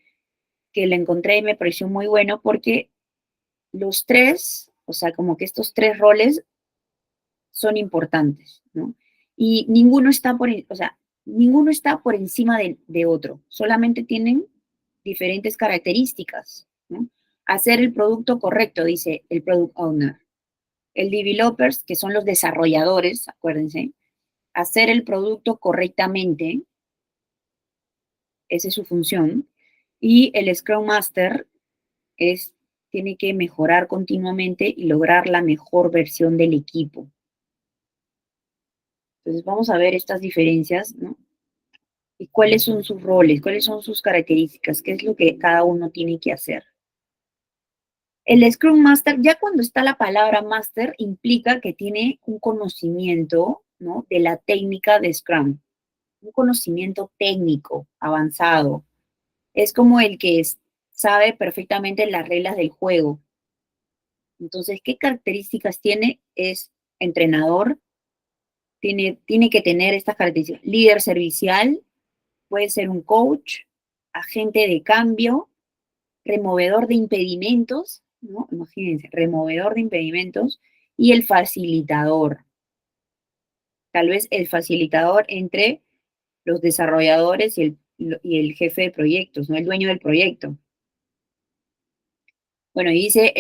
que le encontré y me pareció muy bueno porque los tres, o sea, como que estos tres roles son importantes, ¿no? Y ninguno está o sea, ninguno está por encima de otro, solamente tienen diferentes características, ¿no? Hacer el producto correcto, dice el Product Owner. El Developers, que son los desarrolladores, acuérdense, hacer el producto correctamente, esa es su función. Y el Scrum Master es, tiene que mejorar continuamente y lograr la mejor versión del equipo. Entonces vamos a ver estas diferencias, ¿no? Y cuáles son sus roles, cuáles son sus características, qué es lo que cada uno tiene que hacer. El Scrum Master, ya cuando está la palabra Master, implica que tiene un conocimiento, ¿no?, de la técnica de Scrum, un conocimiento técnico avanzado. Es como el que sabe perfectamente las reglas del juego. Entonces, ¿qué características tiene? Es entrenador, tiene que tener estas características. Líder servicial, puede ser un coach, agente de cambio, removedor de impedimentos, ¿no? Imagínense, removedor de impedimentos y el facilitador. Tal vez el facilitador entre los desarrolladores y el jefe de proyectos, ¿no? El dueño del proyecto. Bueno, y dice,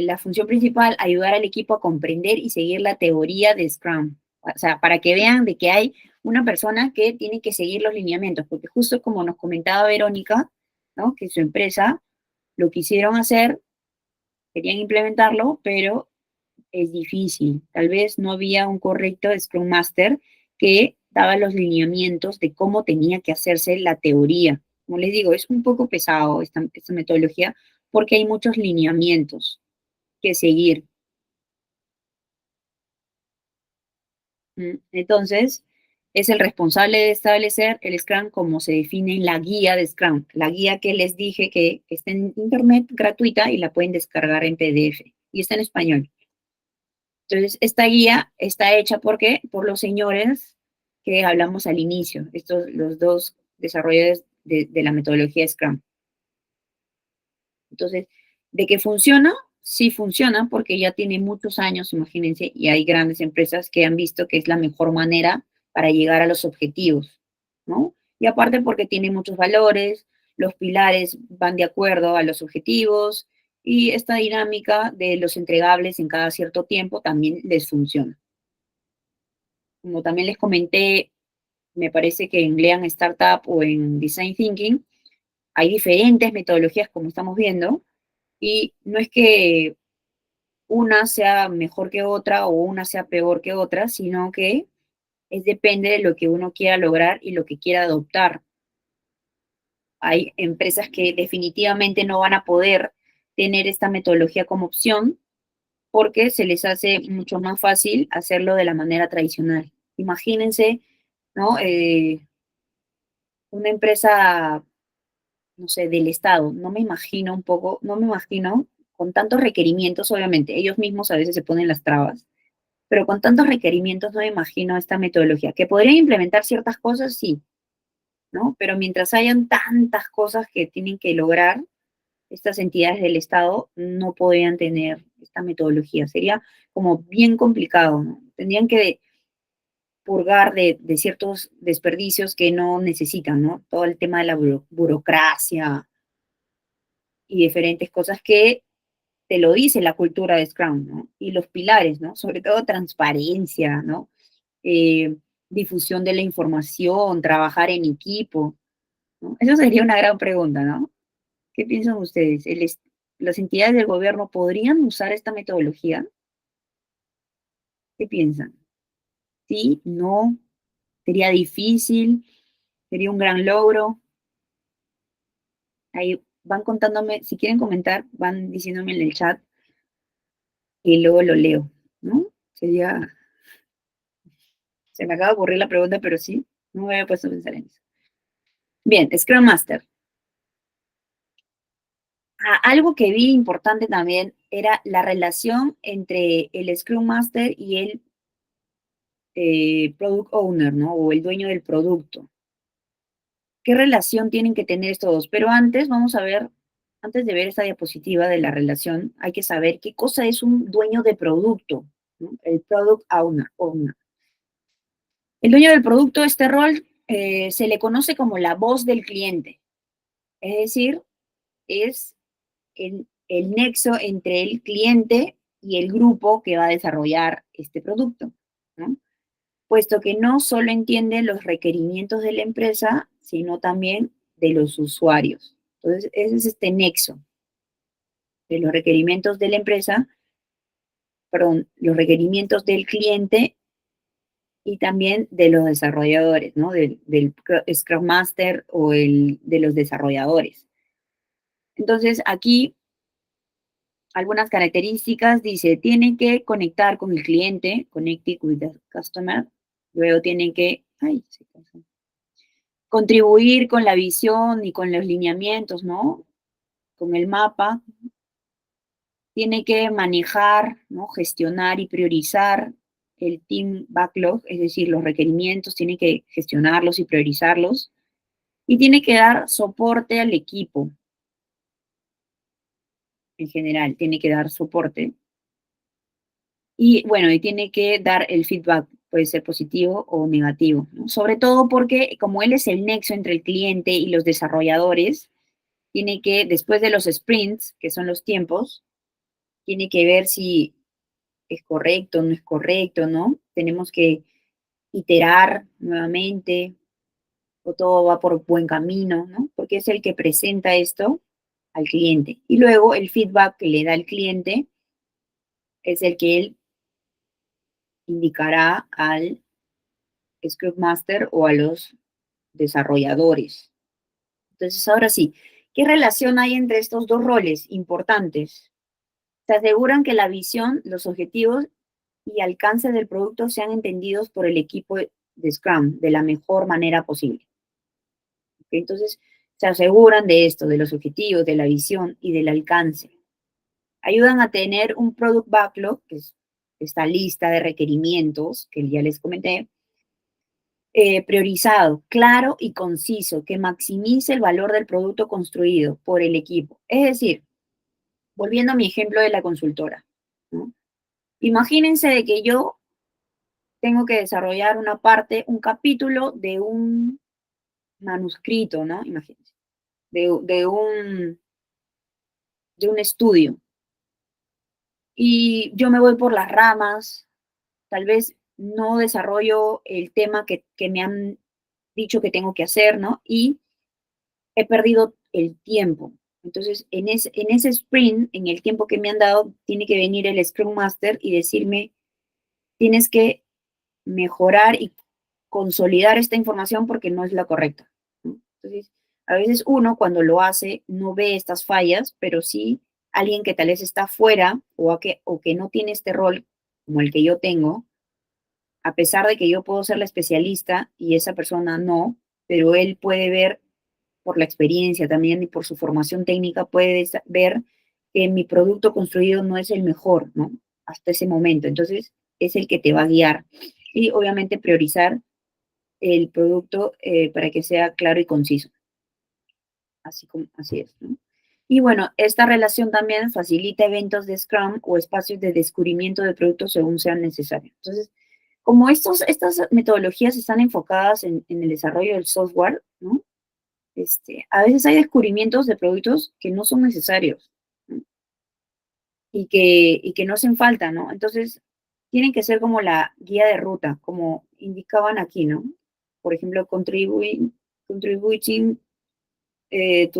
la función principal, ayudar al equipo a comprender y seguir la teoría de Scrum. O sea, para que vean de que hay una persona que tiene que seguir los lineamientos, porque justo como nos comentaba Verónica, ¿no?, que su empresa lo quisieron hacer, querían implementarlo, pero es difícil. Tal vez no había un correcto Scrum Master que daba los lineamientos de cómo tenía que hacerse la teoría. Como les digo, es un poco pesado esta metodología porque hay muchos lineamientos que seguir. Entonces, es el responsable de establecer el Scrum como se define en la guía de Scrum, la guía que les dije que está en internet gratuita y la pueden descargar en PDF y está en español. Entonces, esta guía está hecha por los señores que hablamos al inicio, los dos desarrolladores de la metodología Scrum. Entonces, ¿de qué funciona? Sí funciona porque ya tiene muchos años, imagínense, y hay grandes empresas que han visto que es la mejor manera para llegar a los objetivos, ¿no? Y aparte porque tiene muchos valores, los pilares van de acuerdo a los objetivos y esta dinámica de los entregables en cada cierto tiempo también les funciona. Como también les comenté, me parece que en Lean Startup o en Design Thinking hay diferentes metodologías como estamos viendo y no es que una sea mejor que otra o una sea peor que otra, sino que depende de lo que uno quiera lograr y lo que quiera adoptar. Hay empresas que definitivamente no van a poder tener esta metodología como opción porque se les hace mucho más fácil hacerlo de la manera tradicional. Imagínense, ¿no? Una empresa, no sé, del Estado. No me imagino con tantos requerimientos, obviamente, ellos mismos a veces se ponen las trabas, pero con tantos requerimientos no me imagino esta metodología. ¿Que podrían implementar ciertas cosas? Sí, ¿no? Pero mientras hayan tantas cosas que tienen que lograr, estas entidades del Estado no podrían tener esta metodología. Sería como bien complicado, ¿no? Tendrían que purgar de ciertos desperdicios que no necesitan, ¿no? Todo el tema de la burocracia y diferentes cosas que te lo dice la cultura de Scrum, ¿no? Y los pilares, ¿no? Sobre todo transparencia, ¿no? difusión de la información, trabajar en equipo, ¿no? Eso sería una gran pregunta, ¿no? ¿Qué piensan ustedes? ¿Las entidades del gobierno podrían usar esta metodología? ¿Qué piensan? ¿Sí? ¿No? ¿Sería difícil? ¿Sería un gran logro? Ahí van contándome, si quieren comentar, van diciéndome en el chat y luego lo leo, ¿no? Sería, se me acaba de ocurrir la pregunta, pero sí, no me había puesto a pensar en eso. Bien, Scrum Master. Algo que vi importante también era la relación entre el Scrum Master y el Product Owner, ¿no? O el dueño del producto. ¿Qué relación tienen que tener estos dos? Pero antes, vamos a ver, antes de ver esta diapositiva de la relación, hay que saber qué cosa es un dueño de producto, ¿no? El Product Owner. El dueño del producto, este rol se le conoce como la voz del cliente. Es decir, es el nexo entre el cliente y el grupo que va a desarrollar este producto, ¿no? Puesto que no solo entiende los requerimientos de la empresa, sino también de los usuarios. Entonces, ese es este nexo de los requerimientos de la empresa, perdón, los requerimientos del cliente y también de los desarrolladores, ¿no? Del Scrum Master o de los desarrolladores. Entonces, aquí algunas características, dice, tienen que conectar con el cliente, connecting with the customer, luego tienen que, contribuir con la visión y con los lineamientos, ¿no? Con el mapa, tiene que manejar, ¿no? Gestionar y priorizar el team backlog, es decir, los requerimientos, tiene que gestionarlos y priorizarlos, y tiene que dar soporte al equipo en general, tiene que dar soporte. Y bueno, y tiene que dar el feedback, puede ser positivo o negativo, ¿no? Sobre todo porque como él es el nexo entre el cliente y los desarrolladores, tiene que, después de los sprints, que son los tiempos, tiene que ver si es correcto, no es correcto, ¿no? Tenemos que iterar nuevamente o todo va por buen camino, ¿no? Porque es el que presenta esto al cliente. Y luego el feedback que le da el cliente es el que él indicará al Scrum Master o a los desarrolladores. Entonces, ahora sí, ¿qué relación hay entre estos dos roles importantes? Se aseguran que la visión, los objetivos y alcance del producto sean entendidos por el equipo de Scrum de la mejor manera posible. ¿Okay? Entonces, se aseguran de esto, de los objetivos, de la visión y del alcance. Ayudan a tener un product backlog, que es esta lista de requerimientos que ya les comenté, priorizado, claro y conciso, que maximice el valor del producto construido por el equipo. Es decir, volviendo a mi ejemplo de la consultora, ¿no? Imagínense de que yo tengo que desarrollar una parte, un capítulo de un manuscrito, ¿no? Imagínense, de un estudio. Y yo me voy por las ramas, tal vez no desarrollo el tema que me han dicho que tengo que hacer, ¿no? Y he perdido el tiempo. Entonces, en ese sprint, en el tiempo que me han dado, tiene que venir el Scrum Master y decirme, tienes que mejorar y consolidar esta información porque no es la correcta, ¿no? Entonces, a veces uno cuando lo hace no ve estas fallas, pero sí alguien que tal vez está fuera o que no tiene este rol como el que yo tengo, a pesar de que yo puedo ser la especialista y esa persona no, pero él puede ver por la experiencia también y por su formación técnica, puede ver que mi producto construido no es el mejor, ¿no? Hasta ese momento. Entonces, es el que te va a guiar. Y obviamente priorizar el producto para que sea claro y conciso. Así es, ¿no? Y bueno, esta relación también facilita eventos de Scrum o espacios de descubrimiento de productos según sean necesarios. Entonces, como estas metodologías están enfocadas en el desarrollo del software, ¿no? A veces hay descubrimientos de productos que no son necesarios, ¿no? Y que no hacen falta, ¿no? Entonces, tienen que ser como la guía de ruta, como indicaban aquí, ¿no? Por ejemplo, contributing to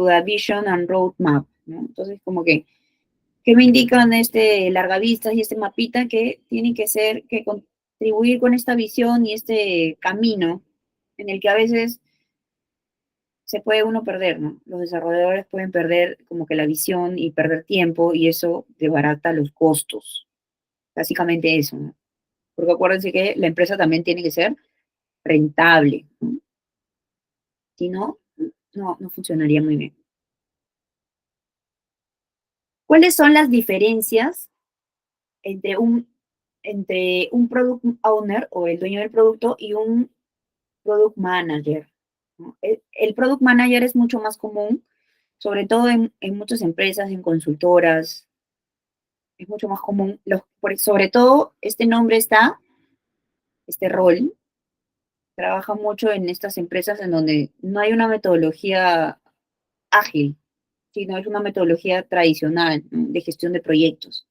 the vision and roadmap, ¿no? Entonces, como que me indican este largavistas y este mapita que tiene que ser, que contribuir con esta visión y este camino en el que a veces se puede uno perder, ¿no? Los desarrolladores pueden perder como que la visión y perder tiempo y eso desbarata los costos. Básicamente eso, ¿no? Porque acuérdense que la empresa también tiene que ser rentable, ¿no? Si no, no funcionaría muy bien. ¿Cuáles son las diferencias entre entre un product owner o el dueño del producto y un product manager? ¿No? El product manager es mucho más común, sobre todo en muchas empresas, en consultoras, es mucho más común. Sobre todo, este nombre está, este rol, trabaja mucho en estas empresas en donde no hay una metodología ágil, sino es una metodología tradicional, ¿no? De gestión de proyectos.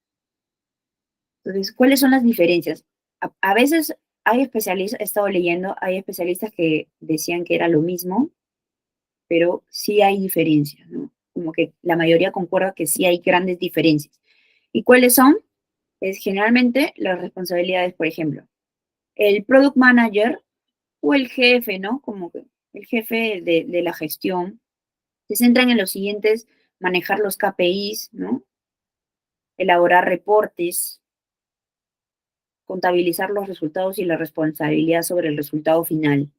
Entonces, ¿cuáles son las diferencias? A veces hay especialistas, he estado leyendo, hay especialistas que decían que era lo mismo, pero sí hay diferencias, ¿no? Como que la mayoría concuerda que sí hay grandes diferencias. ¿Y cuáles son? Es generalmente las responsabilidades, por ejemplo, el product manager o el jefe, ¿no? Como que el jefe de la gestión, se centran en los siguientes: manejar los KPIs, ¿no? Elaborar reportes, contabilizar los resultados y la responsabilidad sobre el resultado final.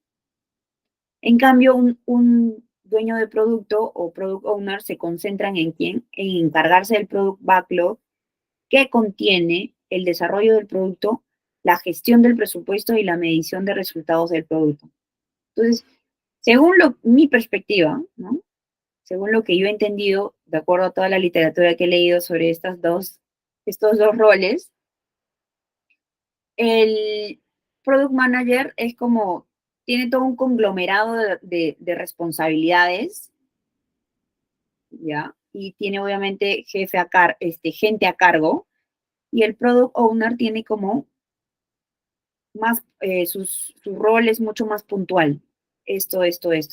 En cambio, un dueño de producto o product owner se concentran en quién, en encargarse del product backlog que contiene el desarrollo del producto, la gestión del presupuesto y la medición de resultados del producto. Entonces, según mi perspectiva, ¿no? Según lo que yo he entendido, de acuerdo a toda la literatura que he leído sobre estos dos roles, el product manager es como, tiene todo un conglomerado de responsabilidades, ¿ya? Y tiene obviamente gente a cargo, y el product owner tiene como más, su rol es mucho más puntual. Esto,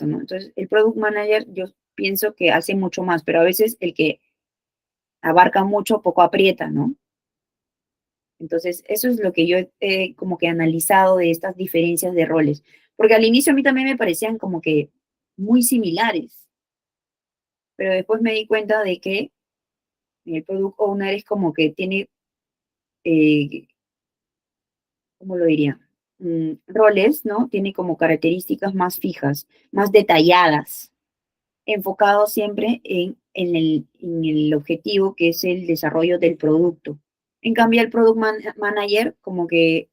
¿no? Entonces, el product manager yo pienso que hace mucho más, pero a veces el que abarca mucho, poco aprieta, ¿no? Entonces, eso es lo que yo he como que analizado de estas diferencias de roles. Porque al inicio a mí también me parecían como que muy similares, pero después me di cuenta de que el product owner es como que tiene, eh, ¿cómo lo diría? Roles, ¿no? Tiene como características más fijas, más detalladas, enfocado siempre en el objetivo que es el desarrollo del producto. En cambio, el product manager, como que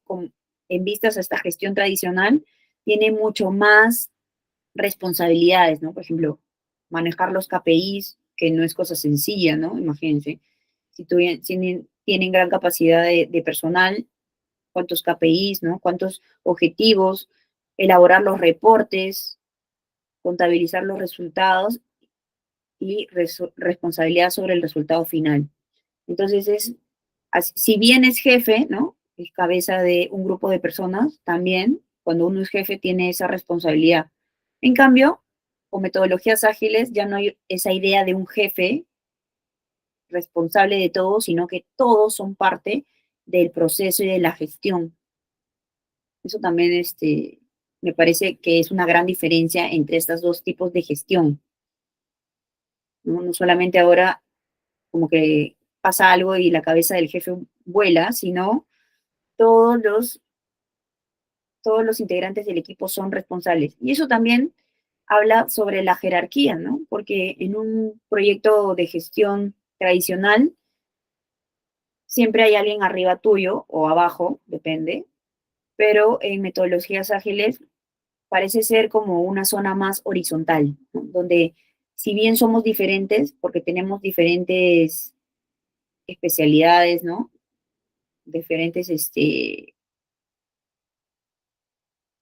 en vistas a esta gestión tradicional, tiene mucho más responsabilidades, ¿no? Por ejemplo, manejar los KPIs, que no es cosa sencilla, ¿no? Imagínense, si tienen gran capacidad de personal, cuántos KPIs, ¿no? Cuántos objetivos, elaborar los reportes, contabilizar los resultados y responsabilidad sobre el resultado final. Entonces, si bien es jefe, ¿no? Es cabeza de un grupo de personas, también cuando uno es jefe tiene esa responsabilidad. En cambio, con metodologías ágiles ya no hay esa idea de un jefe responsable de todo, sino que todos son parte del proceso y de la gestión. Eso también me parece que es una gran diferencia entre estos dos tipos de gestión, ¿no? No solamente ahora como que pasa algo y la cabeza del jefe vuela, sino todos los, todos los integrantes del equipo son responsables. Y eso también habla sobre la jerarquía, ¿no? Porque en un proyecto de gestión tradicional siempre hay alguien arriba tuyo o abajo, depende, pero en metodologías ágiles parece ser como una zona más horizontal, ¿no? Donde si bien somos diferentes, porque tenemos diferentes especialidades, ¿no? Diferentes,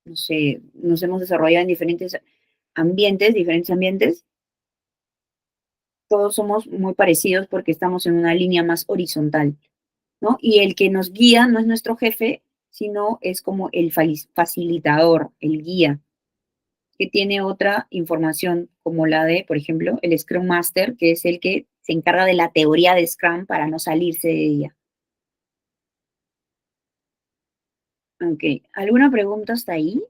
no sé, nos hemos desarrollado en diferentes ambientes, todos somos muy parecidos porque estamos en una línea más horizontal, ¿no? Y el que nos guía no es nuestro jefe, sino es como el facilitador, el guía, que tiene otra información como la de, por ejemplo, el Scrum Master, que es el que se encarga de la teoría de Scrum para no salirse de ella. Ok, ¿alguna pregunta hasta ahí?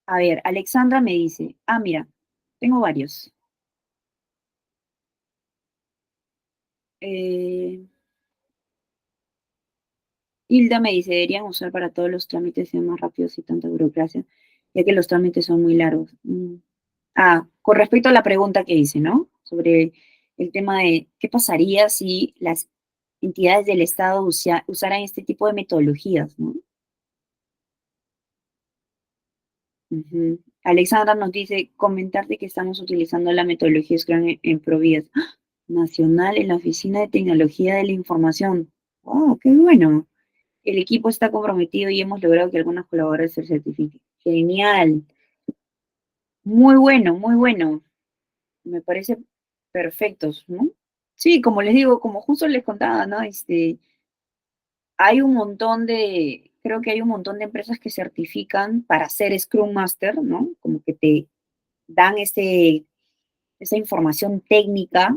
A ver, Alexandra me dice, mira, tengo varios. Eh, Hilda me dice, deberían usar para todos los trámites sean más rápidos y tanta burocracia, ya que los trámites son muy largos. Con respecto a la pregunta que hice, ¿no? Sobre el tema de qué pasaría si las entidades del Estado usaran este tipo de metodologías, ¿no? Ujú. Alexandra nos dice, comentarte que estamos utilizando la metodología Scrum en Provías Nacional en la Oficina de Tecnología de la Información. ¡Oh, qué bueno! El equipo está comprometido y hemos logrado que algunos colaboradores se certifiquen. Genial. Muy bueno, muy bueno. Me parece perfectos, ¿no? Sí, como les digo, como justo les contaba, ¿no? Hay un montón creo que hay un montón de empresas que certifican para ser Scrum Master, ¿no? Como que te dan esa información técnica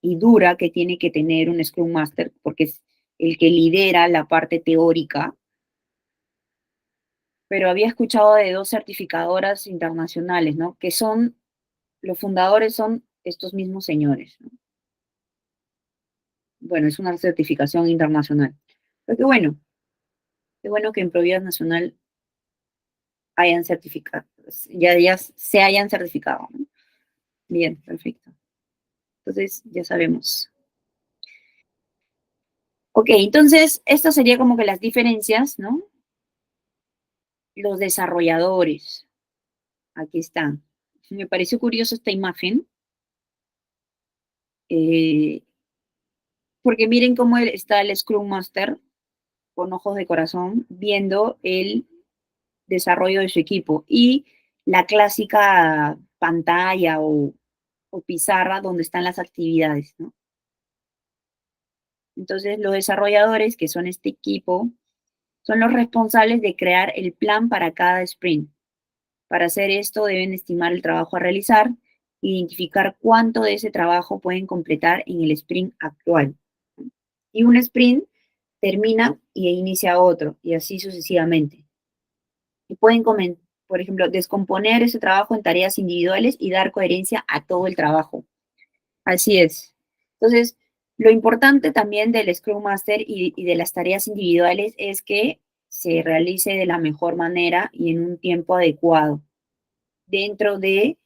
y dura que tiene que tener un Scrum Master, porque es el que lidera la parte teórica, pero había escuchado de dos certificadoras internacionales, ¿no? Que los fundadores son estos mismos señores, ¿no? Bueno, es una certificación internacional. Pero qué bueno que en Provías Nacional hayan certificado, ya se hayan certificado, ¿no? Bien, perfecto. Entonces, ya sabemos. Ok, entonces, esto sería como que las diferencias, ¿no? Los desarrolladores. Aquí están. Me pareció curioso esta imagen, eh, porque miren cómo está el Scrum Master con ojos de corazón viendo el desarrollo de su equipo y la clásica pantalla o pizarra donde están las actividades, ¿no? Entonces, los desarrolladores, que son este equipo, son los responsables de crear el plan para cada sprint. Para hacer esto, deben estimar el trabajo a realizar, identificar cuánto de ese trabajo pueden completar en el sprint actual. Y un sprint termina y inicia otro, y así sucesivamente. Y pueden, por ejemplo, descomponer ese trabajo en tareas individuales y dar coherencia a todo el trabajo. Así es. Entonces, lo importante también del Scrum Master y de las tareas individuales es que se realice de la mejor manera y en un tiempo adecuado dentro de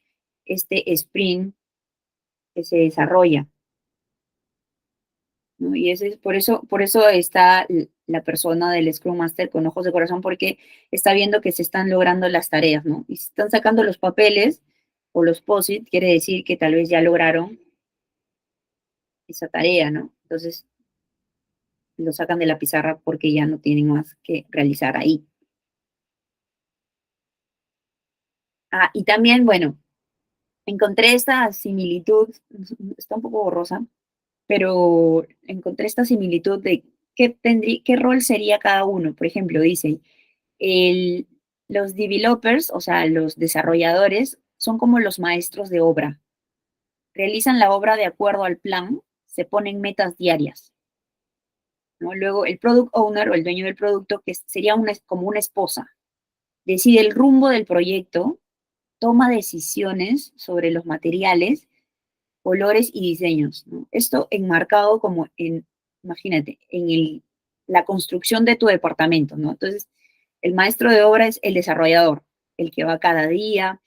este sprint que se desarrolla, ¿no? Y ese es, por eso está la persona del Scrum Master con ojos de corazón, porque está viendo que se están logrando las tareas, ¿no? Y si están sacando los papeles o los POSIT, quiere decir que tal vez ya lograron esa tarea, ¿no? Entonces, lo sacan de la pizarra porque ya no tienen más que realizar ahí. Y también, bueno, encontré esta similitud, está un poco borrosa, pero encontré esta similitud de qué rol sería cada uno. Por ejemplo, dice, el, los developers, o sea, los desarrolladores, son como los maestros de obra. Realizan la obra de acuerdo al plan, se ponen metas diarias, ¿no? Luego, el product owner o el dueño del producto, que sería como una esposa, decide el rumbo del proyecto, toma decisiones sobre los materiales, colores y diseños, ¿no? Esto enmarcado como imagínate, la construcción de tu departamento, ¿no? Entonces, el maestro de obra es el desarrollador, el que va cada día,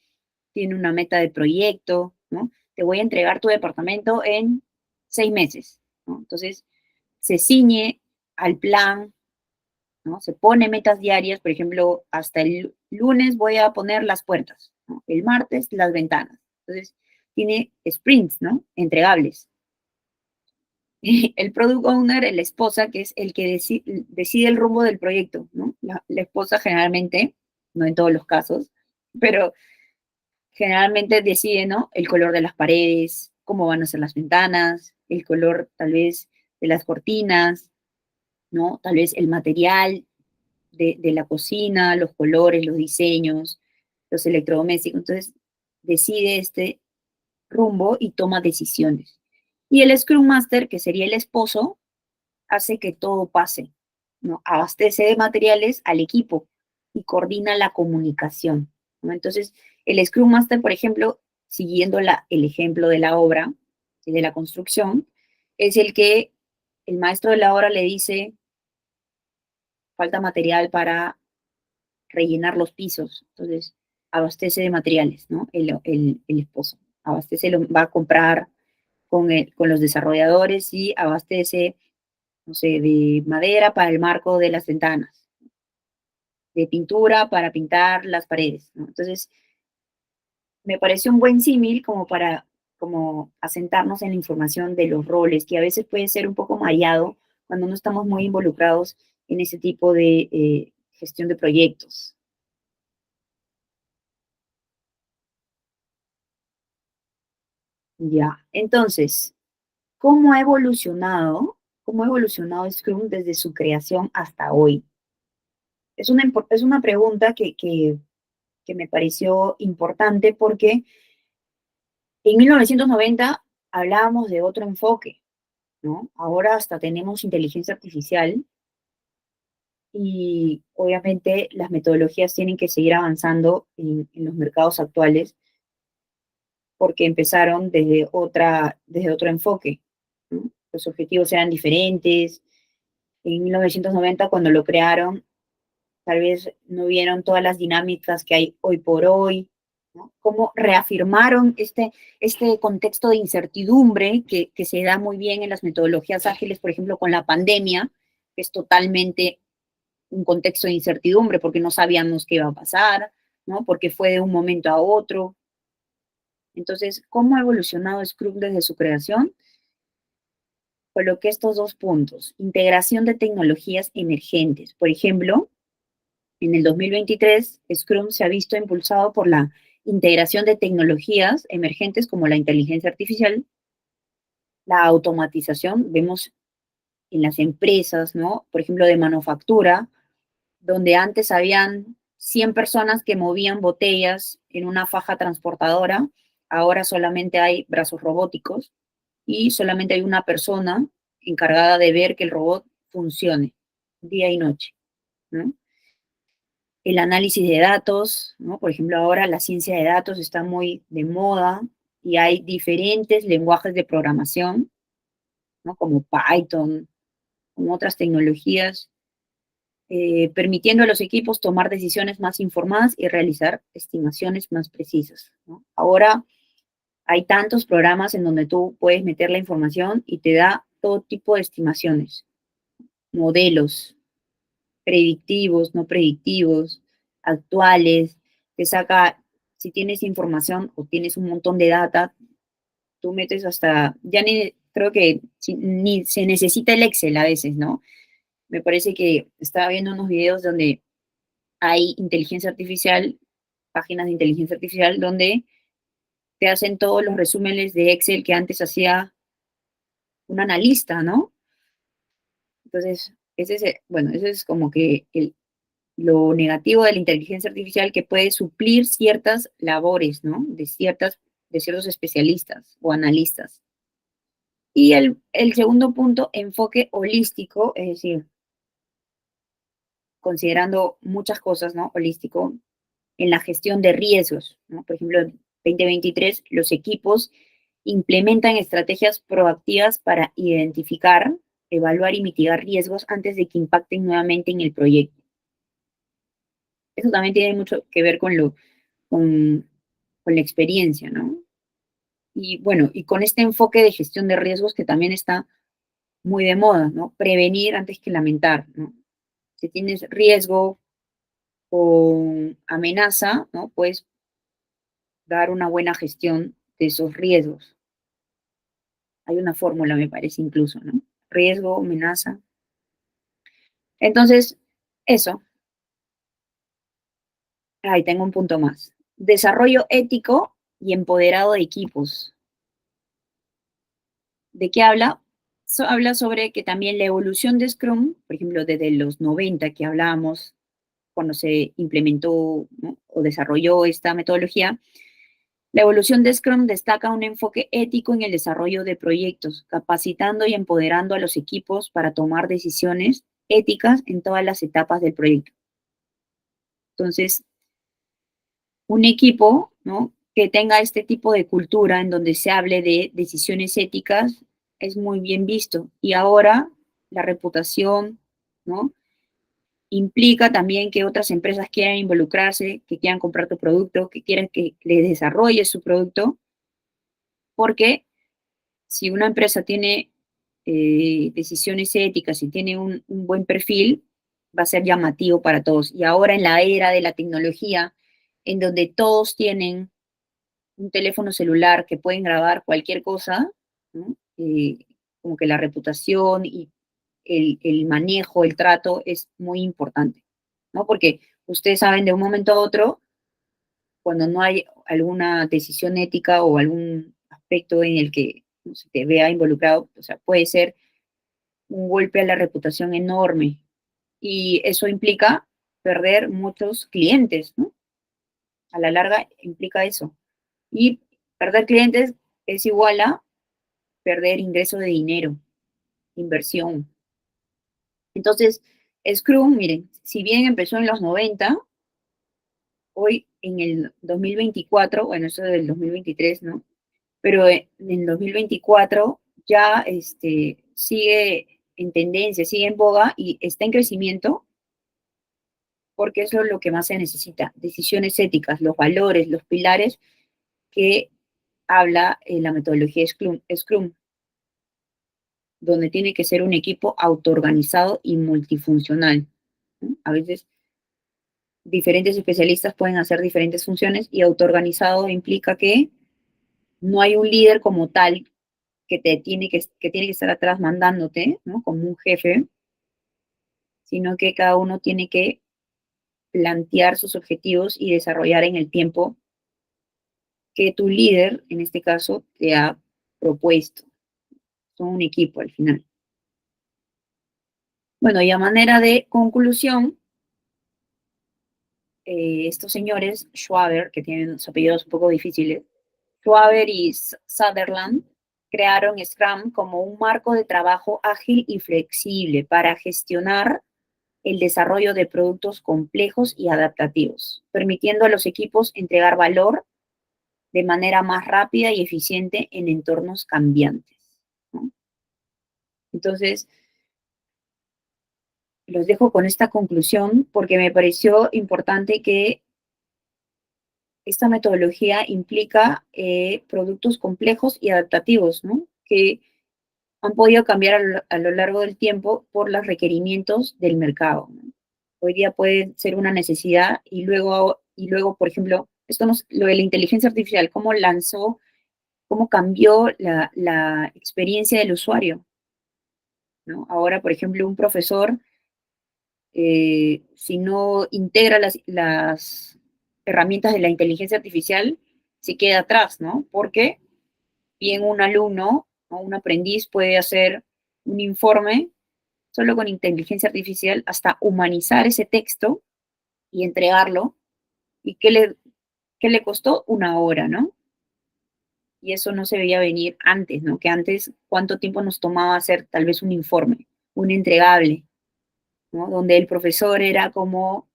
tiene una meta de proyecto, ¿no? Te voy a entregar tu departamento en 6 meses, ¿no? Entonces, se ciñe al plan, ¿no? Se pone metas diarias, por ejemplo, hasta el lunes voy a poner las puertas, ¿no? El martes las ventanas. Entonces, tiene sprints, ¿no? Entregables. El product owner, la esposa, que es el que decide el rumbo del proyecto, ¿no? La esposa generalmente, no en todos los casos, pero generalmente decide, ¿no? El color de las paredes, cómo van a ser las ventanas, el color tal vez de las cortinas, ¿no? Tal vez el material de la cocina, los colores, los diseños, los electrodomésticos. Entonces, decide este rumbo y toma decisiones. Y el Scrum Master, que sería el esposo, hace que todo pase, ¿no? Abastece de materiales al equipo y coordina la comunicación, ¿no? Entonces, el Scrum Master, por ejemplo, siguiendo el ejemplo de la obra, de la construcción, es el que el maestro de la obra le dice, falta material para rellenar los pisos, entonces abastece de materiales, ¿no? El esposo, abastece, va a comprar con los desarrolladores y abastece, no sé, de madera para el marco de las ventanas, de pintura para pintar las paredes, ¿no? Entonces, me pareció un buen símil como para como asentarnos en la información de los roles, que a veces puede ser un poco mareado cuando no estamos muy involucrados en ese tipo de gestión de proyectos. Ya, entonces, cómo ha evolucionado Scrum desde su creación hasta hoy? Es una pregunta que me pareció importante porque en 1990 hablábamos de otro enfoque, ¿no? Ahora hasta tenemos inteligencia artificial y obviamente las metodologías tienen que seguir avanzando en los mercados actuales porque empezaron desde otro enfoque, ¿no? Los objetivos eran diferentes. En 1990, cuando lo crearon, tal vez no vieron todas las dinámicas que hay hoy por hoy, ¿no? Cómo reafirmaron este contexto de incertidumbre que se da muy bien en las metodologías ágiles, por ejemplo, con la pandemia, que es totalmente un contexto de incertidumbre porque no sabíamos qué iba a pasar, ¿no? Porque fue de un momento a otro. Entonces, ¿cómo ha evolucionado Scrum desde su creación? Coloqué estos dos puntos. Integración de tecnologías emergentes. Por ejemplo, en el 2023, Scrum se ha visto impulsado por la integración de tecnologías emergentes como la inteligencia artificial, la automatización, vemos en las empresas, ¿no? Por ejemplo, de manufactura, donde antes habían 100 personas que movían botellas en una faja transportadora, ahora solamente hay brazos robóticos y solamente hay una persona encargada de ver que el robot funcione día y noche, ¿no? El análisis de datos, ¿no? Por ejemplo, ahora la ciencia de datos está muy de moda y hay diferentes lenguajes de programación, ¿no? Como Python, como otras tecnologías, permitiendo a los equipos tomar decisiones más informadas y realizar estimaciones más precisas, ¿no? Ahora hay tantos programas en donde tú puedes meter la información y te da todo tipo de estimaciones, modelos, predictivos, no predictivos, actuales, te saca, si tienes información o tienes un montón de data, tú metes hasta, ya ni, creo que ni se necesita el Excel a veces, ¿no? Me parece que estaba viendo unos videos donde hay inteligencia artificial, páginas de inteligencia artificial, donde te hacen todos los resúmenes de Excel que antes hacía un analista, ¿no? Entonces, bueno, ese es como que lo negativo de la inteligencia artificial que puede suplir ciertas labores, ¿no? De ciertos especialistas o analistas. Y el segundo punto, enfoque holístico, es decir, considerando muchas cosas, ¿no? Holístico, en la gestión de riesgos, ¿no? Por ejemplo, en 2023 los equipos implementan estrategias proactivas para identificar, evaluar y mitigar riesgos antes de que impacten nuevamente en el proyecto. Eso también tiene mucho que ver con, con la experiencia, ¿no? Y bueno, y con este enfoque de gestión de riesgos que también está muy de moda, ¿no? Prevenir antes que lamentar, ¿no? Si tienes riesgo o amenaza, ¿no? Puedes dar una buena gestión de esos riesgos. Hay una fórmula, me parece incluso, ¿no? Riesgo, amenaza. Entonces, eso. Ahí tengo un punto más. Desarrollo ético y empoderado de equipos. ¿De qué habla? habla sobre que también la evolución de Scrum, por ejemplo, desde los 90 que hablábamos, cuando se implementó, ¿no?, o desarrolló esta metodología, la evolución de Scrum destaca un enfoque ético en el desarrollo de proyectos, capacitando y empoderando a los equipos para tomar decisiones éticas en todas las etapas del proyecto. Entonces, un equipo, ¿no?, que tenga este tipo de cultura en donde se hable de decisiones éticas es muy bien visto. Y ahora la reputación, ¿no?, implica también que otras empresas quieran involucrarse, que quieran comprar tu producto, que quieran que les desarrolles su producto, porque si una empresa tiene decisiones éticas y tiene un buen perfil, va a ser llamativo para todos. Y ahora en la era de la tecnología, en donde todos tienen un teléfono celular que pueden grabar cualquier cosa, ¿no?, como que la reputación y el manejo, el trato es muy importante, ¿no? Porque ustedes saben de un momento a otro, cuando no hay alguna decisión ética o algún aspecto en el que no se te vea involucrado, o sea, puede ser un golpe a la reputación enorme y eso implica perder muchos clientes, ¿no? A la larga implica eso. Y perder clientes es igual a perder ingreso de dinero, inversión. Entonces, Scrum, miren, si bien empezó en los 90, hoy en el 2024, bueno, eso del 2023, ¿no? Pero en 2024 ya sigue en tendencia, sigue en boga y está en crecimiento porque eso es lo que más se necesita. Decisiones éticas, los valores, los pilares que habla la metodología Scrum, donde tiene que ser un equipo autoorganizado y multifuncional, ¿no? A veces diferentes especialistas pueden hacer diferentes funciones y autoorganizado implica que no hay un líder como tal que tiene que estar atrás mandándote, ¿no?, como un jefe, sino que cada uno tiene que plantear sus objetivos y desarrollar en el tiempo que tu líder, en este caso, te ha propuesto. Son un equipo al final. Bueno, y a manera de conclusión, estos señores, Schwaber, que tienen sus apellidos un poco difíciles, Schwaber y Sutherland, crearon Scrum como un marco de trabajo ágil y flexible para gestionar el desarrollo de productos complejos y adaptativos, permitiendo a los equipos entregar valor de manera más rápida y eficiente en entornos cambiantes, ¿no? Entonces, los dejo con esta conclusión porque me pareció importante que esta metodología implica productos complejos y adaptativos, ¿no?, que han podido cambiar a lo largo del tiempo por los requerimientos del mercado, ¿no? Hoy día puede ser una necesidad y luego, por ejemplo, lo de la inteligencia artificial, cómo cambió la experiencia del usuario, ¿no? Ahora, por ejemplo, un profesor, si no integra las herramientas de la inteligencia artificial, se queda atrás, ¿no? Porque bien un alumno o un aprendiz puede hacer un informe solo con inteligencia artificial hasta humanizar ese texto y entregarlo. ¿Y qué le costó? Una hora, ¿no? Y eso no se veía venir antes, ¿no? Que antes, ¿cuánto tiempo nos tomaba hacer tal vez un informe, un entregable, ¿no? Donde el profesor era como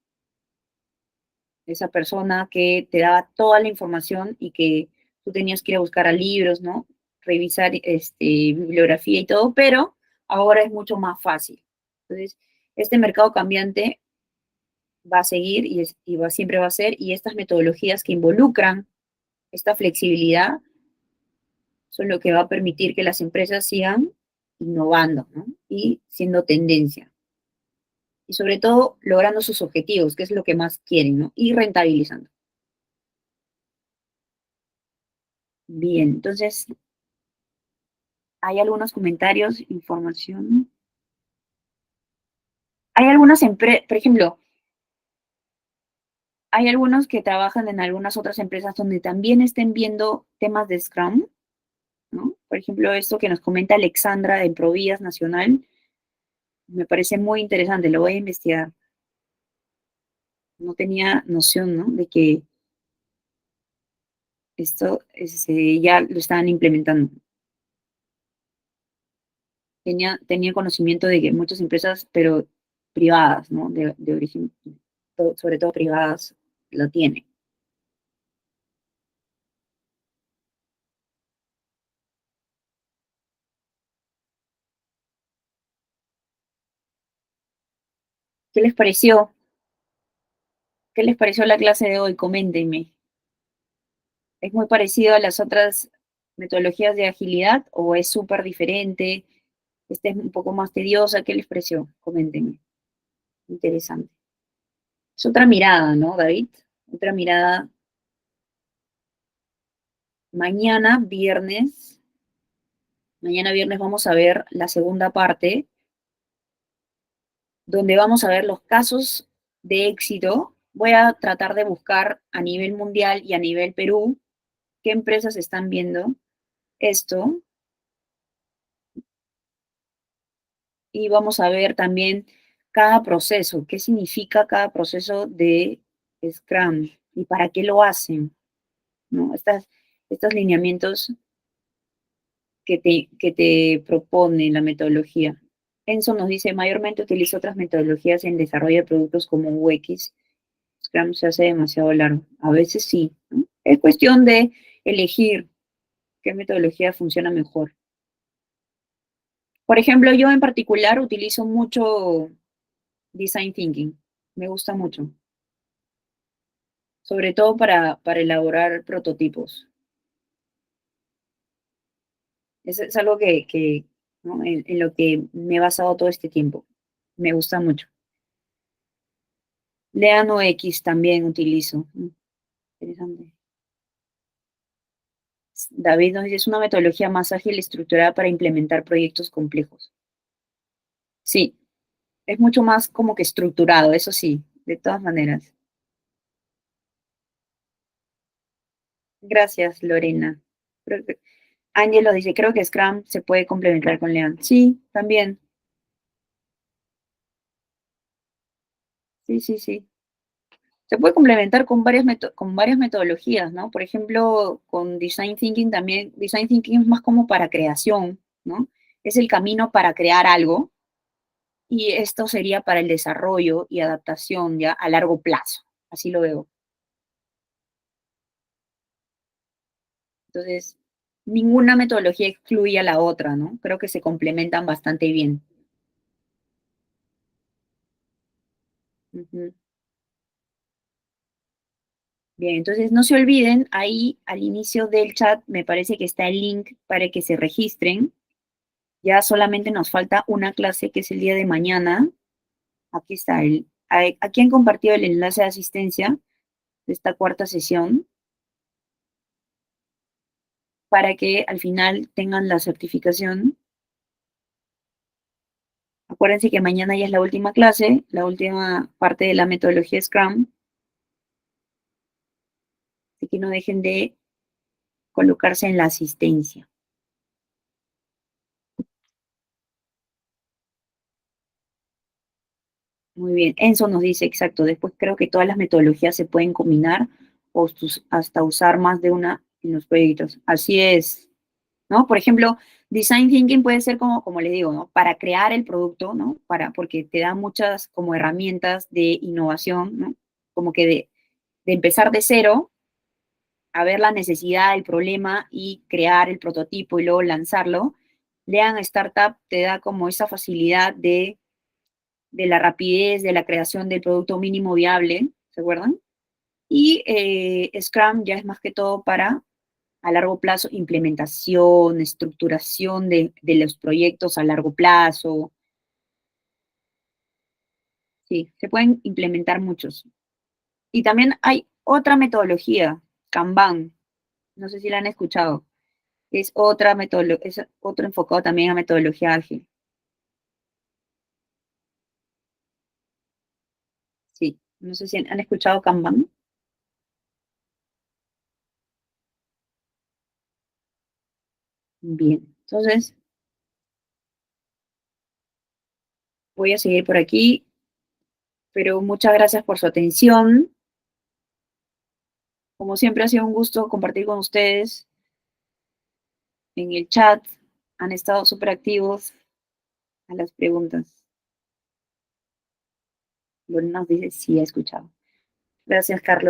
esa persona que te daba toda la información y que tú tenías que ir a buscar a libros, ¿no? Revisar bibliografía y todo, pero ahora es mucho más fácil. Entonces, este mercado cambiante va a seguir siempre va a ser, y estas metodologías que involucran esta flexibilidad son lo que va a permitir que las empresas sigan innovando, ¿no?, y siendo tendencia. Y sobre todo logrando sus objetivos, que es lo que más quieren, ¿no? Y rentabilizando. Bien, entonces, hay algunos comentarios, información. Hay algunas empresas, por ejemplo, hay algunos que trabajan en algunas otras empresas donde también estén viendo temas de Scrum, ¿no? Por ejemplo, esto que nos comenta Alexandra de Provías Nacional, me parece muy interesante, lo voy a investigar. No tenía noción, ¿no? De que esto ya lo estaban implementando. Tenía conocimiento de que muchas empresas, pero privadas, ¿no? De origen, sobre todo privadas, lo tienen. ¿Qué les pareció? ¿Qué les pareció la clase de hoy? Coméntenme. ¿Es muy parecido a las otras metodologías de agilidad o es súper diferente? ¿Esta es un poco más tediosa? ¿Qué les pareció? Coméntenme. Interesante. Es otra mirada, ¿no, David? Otra mirada. Mañana, viernes, mañana viernes vamos a ver la segunda parte, donde vamos a ver los casos de éxito. Voy a tratar de buscar a nivel mundial y a nivel Perú qué empresas están viendo esto y vamos a ver también cada proceso, qué significa cada proceso de Scrum y para qué lo hacen, ¿no? Estos lineamientos que te propone la metodología. Enzo nos dice, mayormente utilizo otras metodologías en desarrollo de productos como UX. Scrum se hace demasiado largo. A veces sí, ¿no? Es cuestión de elegir qué metodología funciona mejor. Por ejemplo, yo en particular utilizo mucho Design Thinking. Me gusta mucho, sobre todo para elaborar prototipos. Es algo ¿no? En lo que me he basado todo este tiempo. Me gusta mucho. Leano X también utilizo. Interesante. David nos dice, es una metodología más ágil y estructurada para implementar proyectos complejos. Sí, es mucho más como que estructurado, eso sí, de todas maneras. Gracias, Lorena. Ángelo dice, creo que Scrum se puede complementar con Lean. Sí, también. Sí, sí, sí. Se puede complementar con con varias metodologías, ¿no? Por ejemplo, con Design Thinking también. Design Thinking es más como para creación, ¿no? Es el camino para crear algo y esto sería para el desarrollo y adaptación ya a largo plazo. Así lo veo. Entonces, ninguna metodología excluye a la otra, ¿no? Creo que se complementan bastante bien. Ujú. Bien, entonces no se olviden, ahí al inicio del chat me parece que está el link para que se registren. Ya solamente nos falta una clase que es el día de mañana. Aquí está aquí han compartido el enlace de asistencia de esta cuarta sesión para que al final tengan la certificación. Acuérdense que mañana ya es la última clase, la última parte de la metodología Scrum, así que no dejen de colocarse en la asistencia. Muy bien, Enzo nos dice, exacto, después creo que todas las metodologías se pueden combinar o hasta usar más de una en los proyectos. Así es, ¿no? Por ejemplo, Design Thinking puede ser como les digo, ¿no? Para crear el producto, ¿no? Porque te da muchas como herramientas de innovación, ¿no? Como que de empezar de cero a ver la necesidad, el problema y crear el prototipo y luego lanzarlo. Lean Startup te da como esa facilidad de la rapidez de la creación del producto mínimo viable, ¿se acuerdan? Y Scrum ya es más que todo para a largo plazo, implementación, estructuración de los proyectos a largo plazo. Sí, se pueden implementar muchos. Y también hay otra metodología, Kanban. No sé si la han escuchado. Es otra metodología, es otro enfocado también a metodología ágil. Sí, no sé si han escuchado Kanban. Bien, entonces voy a seguir por aquí, pero muchas gracias por su atención. Como siempre ha sido un gusto compartir con ustedes en el chat. Han estado súper activos a las preguntas. Lorena nos dice sí ha escuchado. Gracias, Carlos.